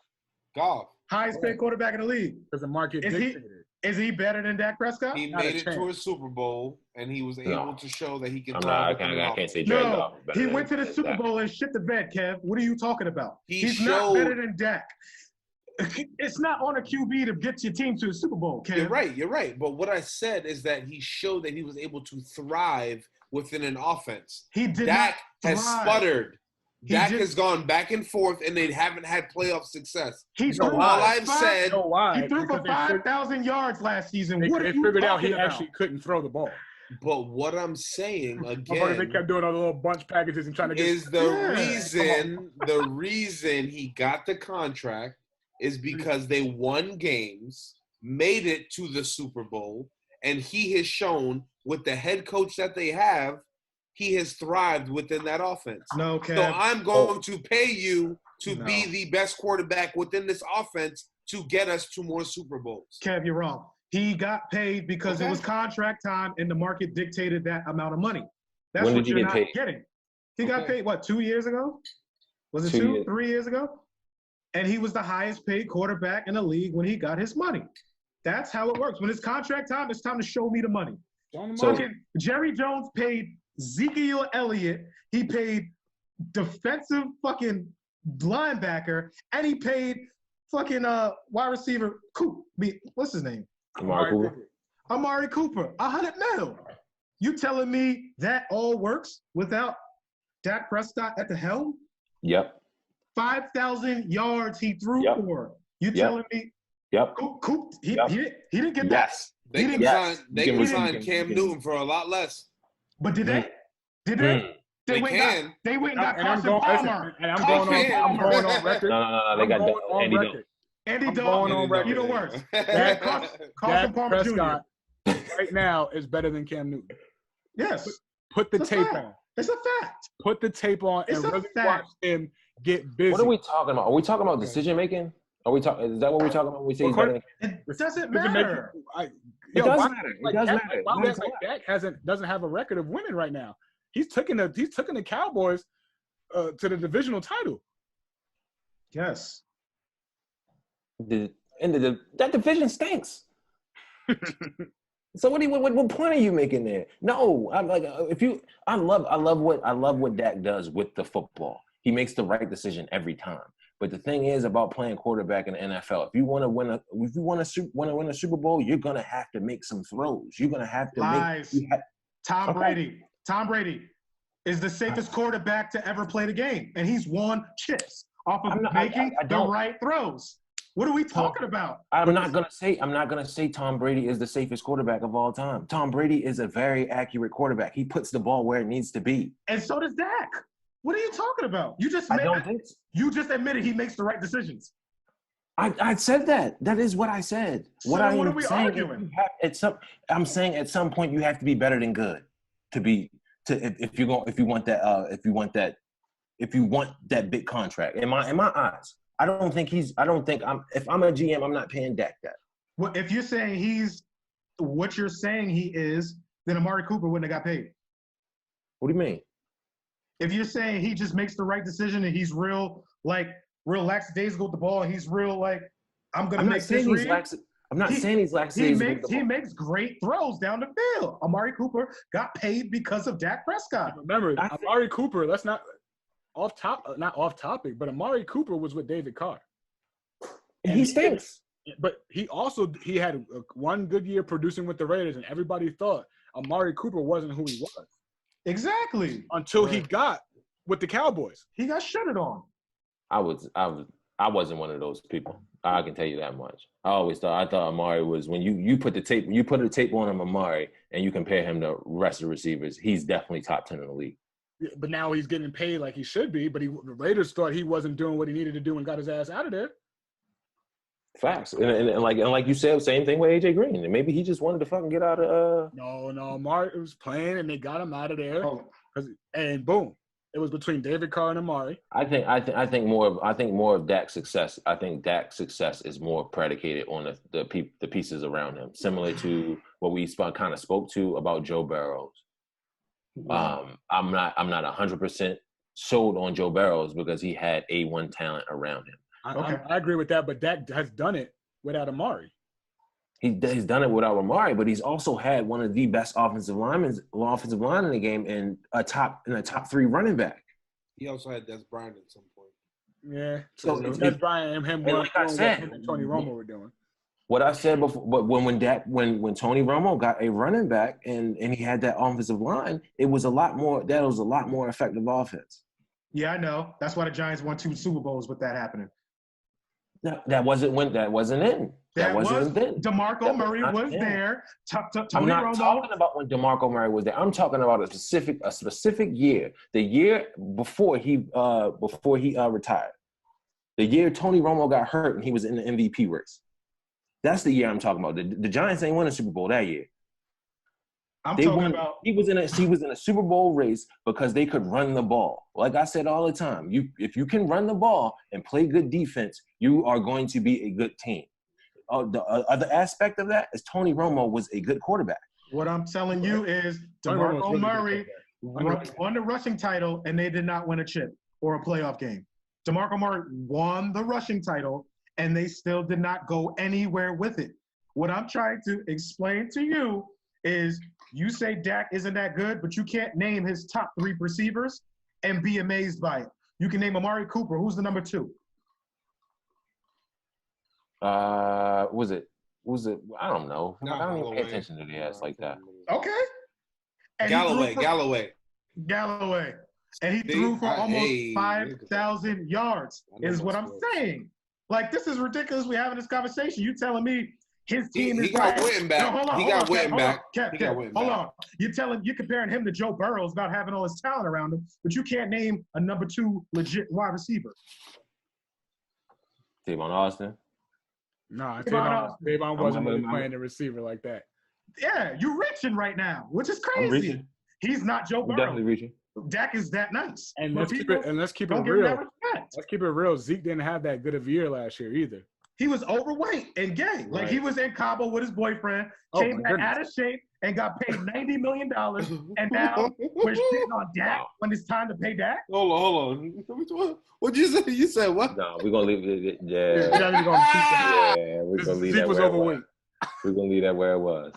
[SPEAKER 5] Highest paid quarterback in the league.
[SPEAKER 2] Because the market dictated.
[SPEAKER 5] Is he better than Dak Prescott?
[SPEAKER 3] He made it to a Super Bowl, and he was able to show that he can.
[SPEAKER 4] I can't say Jared Goff.
[SPEAKER 5] He went to the Super Bowl and shit the bed, Kev. What are you talking about? He's not better than Dak. It's not on a QB to get your team to the Super Bowl, Kev.
[SPEAKER 3] You're right. But what I said is that he showed that he was able to thrive within an offense. Dak has sputtered. Dak has gone back and forth, and they haven't had playoff success.
[SPEAKER 5] He threw for 5,000 yards last season.
[SPEAKER 2] They figured out he actually couldn't throw the ball.
[SPEAKER 3] But what I'm saying again,
[SPEAKER 2] they kept doing all the little bunch packages and trying to get.
[SPEAKER 3] Is the reason he got the contract is because they won games, made it to the Super Bowl, and he has shown with the head coach that they have, he has thrived within that offense.
[SPEAKER 5] No, Kev.
[SPEAKER 3] So I'm going to pay you to be the best quarterback within this offense to get us to more Super Bowls.
[SPEAKER 5] Kev, you're wrong. He got paid because it was contract time and the market dictated that amount of money. That's
[SPEAKER 4] when
[SPEAKER 5] what
[SPEAKER 4] did you
[SPEAKER 5] you're
[SPEAKER 4] get
[SPEAKER 5] not
[SPEAKER 4] paid?
[SPEAKER 5] getting. He got paid, 2 years ago? Was it 2, 3 years ago? And he was the highest paid quarterback in the league when he got his money. That's how it works. When it's contract time, it's time to show me the money. Jerry Jones paid Ezekiel Elliott. He paid defensive fucking linebacker, and he paid fucking wide receiver what's his name? Amari Cooper. $100 million. You telling me that all works without Dak Prescott at the helm?
[SPEAKER 4] Yep.
[SPEAKER 5] 5,000 yards he threw for. You telling me?
[SPEAKER 4] Yep.
[SPEAKER 5] Coop, he didn't get that.
[SPEAKER 3] They can sign Cam Newton for a lot less.
[SPEAKER 5] But did they? Did they? They went and got Carson Palmer.
[SPEAKER 2] And I'm going on record.
[SPEAKER 4] No. They got Andy Dalton.
[SPEAKER 5] Andy Dalton. Even worse. Carson Palmer
[SPEAKER 2] Prescott right now is better than Cam Newton.
[SPEAKER 5] Yes.
[SPEAKER 2] Put the tape on.
[SPEAKER 5] It's a fact.
[SPEAKER 2] Put the tape on and really watch him get busy.
[SPEAKER 4] What are we talking about? Are we talking about decision making? Is that what we're talking about? When we say
[SPEAKER 5] it doesn't matter.
[SPEAKER 4] It does matter. It does matter.
[SPEAKER 2] Dak doesn't have a record of winning right now. He's taking the Cowboys to the divisional title.
[SPEAKER 5] Yes.
[SPEAKER 4] That division stinks. So what point are you making there? No, I'm like I love what Dak does with the football. He makes the right decision every time. But the thing is about playing quarterback in the NFL, if you want to win a Super Bowl, you're gonna have to make some throws. You're gonna have to
[SPEAKER 5] Lies.
[SPEAKER 4] make.
[SPEAKER 5] Tom Brady. Tom Brady is the safest quarterback to ever play the game, and he's won chips off of making the right throws. What are we talking about?
[SPEAKER 4] I'm not gonna say Tom Brady is the safest quarterback of all time. Tom Brady is a very accurate quarterback. He puts the ball where it needs to be.
[SPEAKER 5] And so does Dak. What are you talking about? You just admitted he makes the right decisions.
[SPEAKER 4] I said that. That is what I said.
[SPEAKER 5] So what are we arguing?
[SPEAKER 4] I'm saying at some point you have to be better than good if you want that big contract. In my eyes, if I'm a GM, I'm not paying Dak that.
[SPEAKER 5] Well, if you're saying what you're saying he is, then Amari Cooper wouldn't have got paid.
[SPEAKER 4] What do you mean?
[SPEAKER 5] If you're saying he just makes the right decision and he's real lackadaisical with the ball, he's real like, I'm not saying he's lackadaisical. He makes great throws down the field. Amari Cooper got paid because of Dak Prescott.
[SPEAKER 2] Remember, Amari Cooper, not off topic, but Amari Cooper was with David Carr.
[SPEAKER 4] And he stinks.
[SPEAKER 2] But he had one good year producing with the Raiders, and everybody thought Amari Cooper wasn't who he was.
[SPEAKER 5] Exactly.
[SPEAKER 2] Until he got with the Cowboys. He got shuttered on.
[SPEAKER 4] I wasn't one of those people. I can tell you that much. I thought Amari was, when you put the tape on him, Amari, and you compare him to rest of the receivers, he's definitely top 10 in the league.
[SPEAKER 2] Yeah, but now he's getting paid like he should be, but the Raiders thought he wasn't doing what he needed to do and got his ass out of there.
[SPEAKER 4] Facts. And like you said, same thing with AJ Green. And maybe he just wanted to fucking get out of
[SPEAKER 2] No, Amari was playing and they got him out of there.
[SPEAKER 5] Oh.
[SPEAKER 2] And boom. It was between David Carr and Amari.
[SPEAKER 4] I think more of Dak's success. I think Dak's success is more predicated on the pieces around him, similar to what we kind of spoke to about Joe Burrows. I'm not 100% sold on Joe Burrows because he had A1 talent around him.
[SPEAKER 2] I agree with that, but Dak has done it without Amari.
[SPEAKER 4] He's done it without Amari, but he's also had one of the best offensive line in the game and a top 3 running back.
[SPEAKER 3] He also had Des Bryant at some point.
[SPEAKER 2] Yeah. So Des Bryant and him
[SPEAKER 4] like I said,
[SPEAKER 2] what Tony Romo were doing.
[SPEAKER 4] What I said before, but when Tony Romo got a running back and he had that offensive line, it was a lot more effective offense.
[SPEAKER 5] Yeah, I know. That's why the Giants won 2 Super Bowls with that happening.
[SPEAKER 4] No, that wasn't in.
[SPEAKER 5] DeMarco Murray was there.
[SPEAKER 4] I'm not talking about when DeMarco Murray was there. I'm talking about a specific year. The year before he retired. The year Tony Romo got hurt and he was in the MVP race. That's the year I'm talking about. The Giants ain't won a Super Bowl that year. He was in a Super Bowl race because they could run the ball. Like I said all the time, if you can run the ball and play good defense, you are going to be a good team. The other aspect of that is Tony Romo was a good quarterback.
[SPEAKER 5] What I'm telling you is DeMarco Murray won the rushing title and they did not win a chip or a playoff game. DeMarco Murray won the rushing title and they still did not go anywhere with it. What I'm trying to explain to you is you say Dak isn't that good, but you can't name his top 3 receivers and be amazed by it. You can name Amari Cooper. Who's the number 2?
[SPEAKER 4] Was it? I don't know. I don't even pay attention to the ass like that.
[SPEAKER 5] Okay. And
[SPEAKER 3] Galloway.
[SPEAKER 5] And he threw for almost 5,000 yards, is what I'm saying. Like, this is ridiculous. We're having this conversation. You telling me his team is
[SPEAKER 3] got Witten back. He got Witten back.
[SPEAKER 5] Hold on. You're comparing him to Joe Burrows about having all his talent around him, but you can't name a number 2 legit wide receiver.
[SPEAKER 4] Tavon Austin.
[SPEAKER 2] Nah, Tavon wasn't really playing the receiver like that.
[SPEAKER 5] Yeah, you're reaching right now, which is crazy. He's not Joe Burrow.
[SPEAKER 4] Definitely reaching.
[SPEAKER 5] Dak is that nice.
[SPEAKER 2] And let's keep it real. Let's keep it real. Zeke didn't have that good of a year last year either.
[SPEAKER 5] He was overweight and gay. Like, he was in Cabo with his boyfriend, came back out of shape, and got paid $90 million. And now we're shitting on Dak when it's time to pay Dak?
[SPEAKER 3] Hold on. What'd you say? You said what?
[SPEAKER 4] No, we're going to leave it. Yeah.
[SPEAKER 2] We're
[SPEAKER 4] going to leave that where
[SPEAKER 2] overweight.
[SPEAKER 4] We're going to leave that where it was.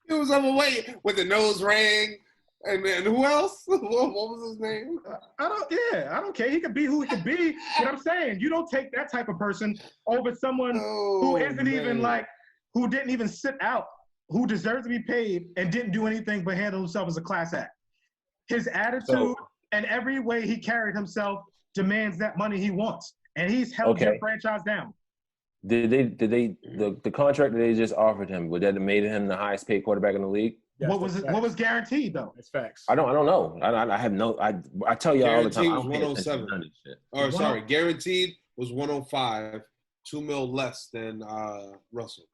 [SPEAKER 3] He was overweight with the nose ring. And then who else? What was his name?
[SPEAKER 5] I don't care. He could be who he could be. But I'm saying you don't take that type of person over someone who isn't even like, who didn't even sit out, who deserves to be paid and didn't do anything but handle himself as a class act. His attitude and every way he carried himself demands that money he wants, and he's held your franchise down.
[SPEAKER 4] Did the contract that they just offered him, would that have made him the highest paid quarterback in the league?
[SPEAKER 2] Yes,
[SPEAKER 5] What was guaranteed though?
[SPEAKER 2] It's facts.
[SPEAKER 4] I don't know. I have no. I tell y'all all the time.
[SPEAKER 3] Guaranteed was 107. Guaranteed was 105, $2 million less than Russell.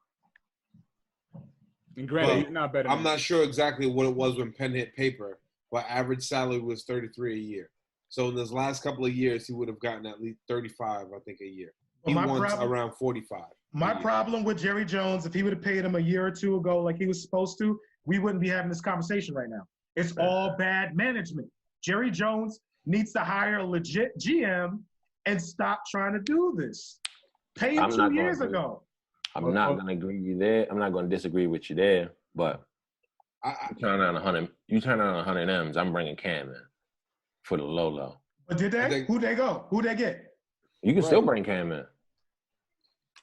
[SPEAKER 2] And granted, he's not better.
[SPEAKER 3] I'm not sure exactly what it was when pen hit paper, but average salary was $33 a year. So in this last couple of years, he would have gotten at least 35, I think, a year. He wants around 45.
[SPEAKER 5] My problem with Jerry Jones, if he would have paid him a year or two ago like he was supposed to, we wouldn't be having this conversation right now. It's all bad management. Jerry Jones needs to hire a legit GM and stop trying to do this. Pay him 2 years ago.
[SPEAKER 4] I'm not going to agree with you there. I'm not going to disagree with you there, but you turn on 100 M's, I'm bringing Cam in for the low.
[SPEAKER 5] But did they? Who'd they go? Who'd they get?
[SPEAKER 4] You can still bring Cam in.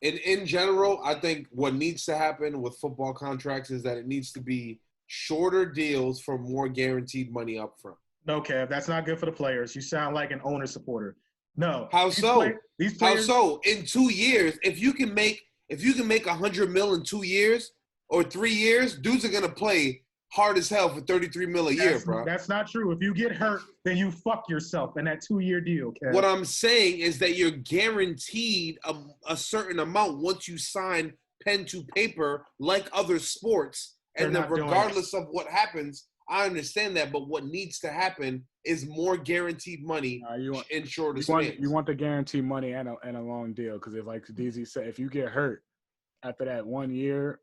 [SPEAKER 3] In general, I think what needs to happen with football contracts is that it needs to be shorter deals for more guaranteed money up front.
[SPEAKER 5] No, Kev, that's not good for the players. You sound like an owner supporter. No.
[SPEAKER 3] How so?
[SPEAKER 5] These players,
[SPEAKER 3] how so? In 2 years, if you can make $100 million in 2 years or 3 years, dudes are gonna play hard as hell for $33 million a year, bro.
[SPEAKER 5] That's not true. If you get hurt, then you fuck yourself in that 2-year deal, Kev.
[SPEAKER 3] What I'm saying is that you're guaranteed a certain amount once you sign pen to paper, like other sports. And then regardless of what happens, I understand that. But what needs to happen is more guaranteed money in shorter spans.
[SPEAKER 2] You want the guaranteed money and a long deal, because if, like DZ said, if you get hurt after that 1 year,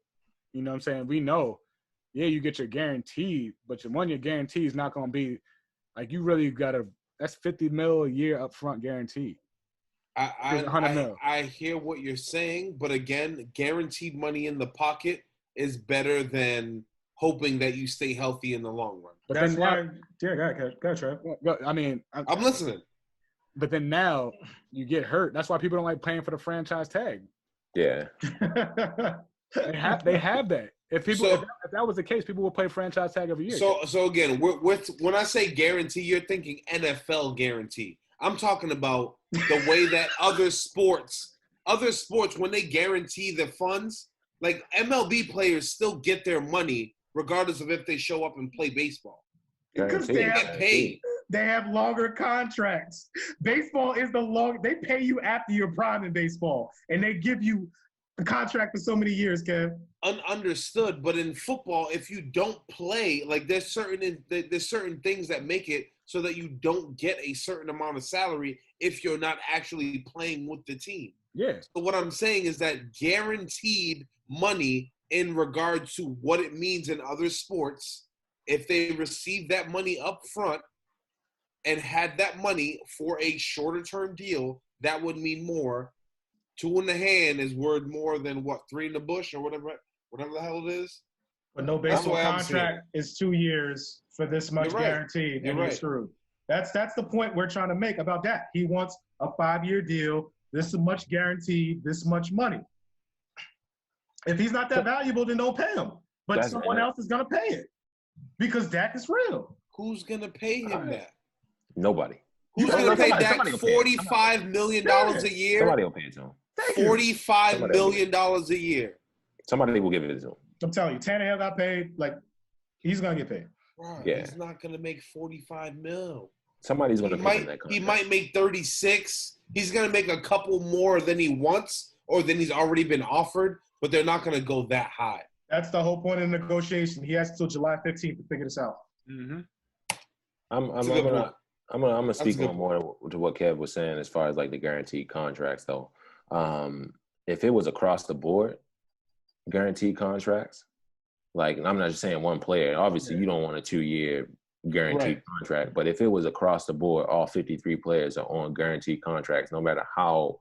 [SPEAKER 2] you know what I'm saying? We know. Yeah, you get your guaranteed, but your 1 year guarantee is not going to be like you really got to. That's $50 million a year up front guaranteed.
[SPEAKER 3] I hear what you're saying, but again, guaranteed money in the pocket is better than hoping that you stay healthy in the long run.
[SPEAKER 5] But that's why. Yeah, go ahead, Trev.
[SPEAKER 2] I mean,
[SPEAKER 3] I'm listening.
[SPEAKER 2] But then now you get hurt. That's why people don't like paying for the franchise tag.
[SPEAKER 4] Yeah.
[SPEAKER 2] They have that. If that was the case, people would play franchise tag every year.
[SPEAKER 3] So again, when I say guarantee, you're thinking NFL guarantee. I'm talking about the way that other sports, when they guarantee the funds, like MLB players still get their money regardless of if they show up and play baseball.
[SPEAKER 5] Because they get paid. They have longer contracts. Baseball is they pay you after your prime in baseball, and they give you the contract for so many years, Kev.
[SPEAKER 3] Understood, but in football, if you don't play, like there's certain things that make it so that you don't get a certain amount of salary if you're not actually playing with the team.
[SPEAKER 2] Yeah.
[SPEAKER 3] So what I'm saying is that guaranteed money in regard to what it means in other sports, if they receive that money up front and had that money for a shorter term deal, that would mean more. 2 in the hand is worth more than 3 in the bush or whatever the hell it is.
[SPEAKER 5] But no baseball contract is 2 years for this much guaranteed, and you're screwed. That's the point we're trying to make about that. He wants a 5-year deal, this much guaranteed, this much money. If he's not that valuable, then don't pay him. But someone else is gonna pay it because Dak is real.
[SPEAKER 3] Who's gonna pay him that?
[SPEAKER 4] Nobody.
[SPEAKER 3] Who's gonna pay Dak $45 million a year?
[SPEAKER 4] Somebody will pay it to him.
[SPEAKER 3] $45 million a year.
[SPEAKER 4] Somebody will give it to him.
[SPEAKER 5] I'm telling you, Tannehill got paid. Like, he's gonna get paid.
[SPEAKER 3] Right, yeah. He's not gonna make $45 million.
[SPEAKER 4] Somebody's gonna pay him that contract.
[SPEAKER 3] He might make 36. He's gonna make a couple more than he wants or than he's already been offered, but they're not gonna go that high.
[SPEAKER 5] That's the whole point of the negotiation. He has till July 15th to figure this out.
[SPEAKER 2] Mm-hmm.
[SPEAKER 4] I'm gonna speak on more to what Kev was saying as far as like the guaranteed contracts though. If it was across the board guaranteed contracts, like I'm not just saying one player. Obviously, you don't want a 2-year guaranteed contract, but if it was across the board, all 53 players are on guaranteed contracts, no matter how,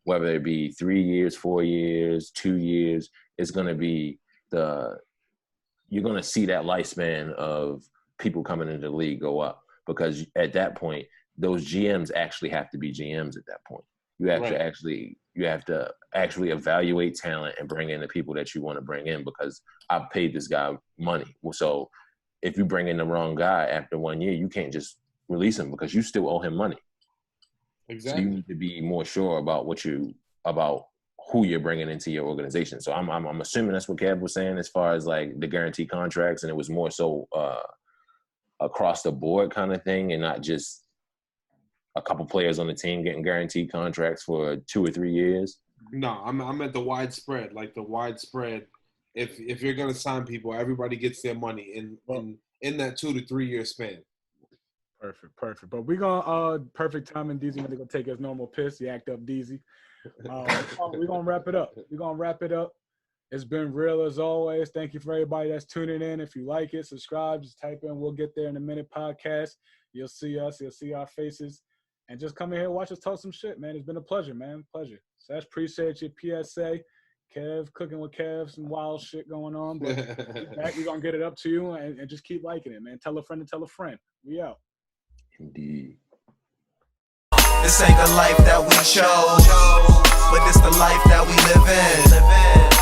[SPEAKER 4] whether it be 3 years, 4 years, 2 years, it's gonna be you're gonna see that lifespan of people coming into the league go up, because at that point, those GMs actually have to be GMs at that point. You have to actually evaluate talent and bring in the people that you want to bring in, because I paid this guy money. So if you bring in the wrong guy after 1 year, you can't just release him because you still owe him money.
[SPEAKER 3] Exactly.
[SPEAKER 4] So you need to be more sure about about who you're bringing into your organization. So I'm assuming that's what Kev was saying as far as like the guaranteed contracts, and it was more so across the board kind of thing, and not just a couple players on the team getting guaranteed contracts for 2 or 3 years.
[SPEAKER 3] No, I'm at the widespread, like the widespread. If you're gonna sign people, everybody gets their money in that 2 to 3 year span.
[SPEAKER 2] Perfect. But we're gonna perfect timing. DZ gonna take his normal piss. He act up, DZ. We're gonna wrap it up. It's been real as always. Thank you for everybody that's tuning in. If you like it, subscribe. Just type in "We'll Get There in a Minute" podcast. You'll see us. You'll see our faces. And just come in here and watch us talk some shit, man. It's been a pleasure, man. Pleasure. Sash, appreciate your PSA. Kev, cooking with Kev, some wild shit going on. But we're going to get it up to you and just keep liking it, man. Tell a friend to tell a friend. We out.
[SPEAKER 4] Indeed.
[SPEAKER 1] This ain't the life that we chose, but this the life that we live in.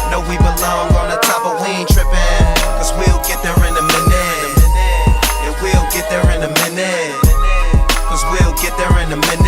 [SPEAKER 1] Know we belong on the top, but we ain't tripping, cause we'll get there in a minute. Yeah, we'll get there in a minute. Cause we'll get there in a minute.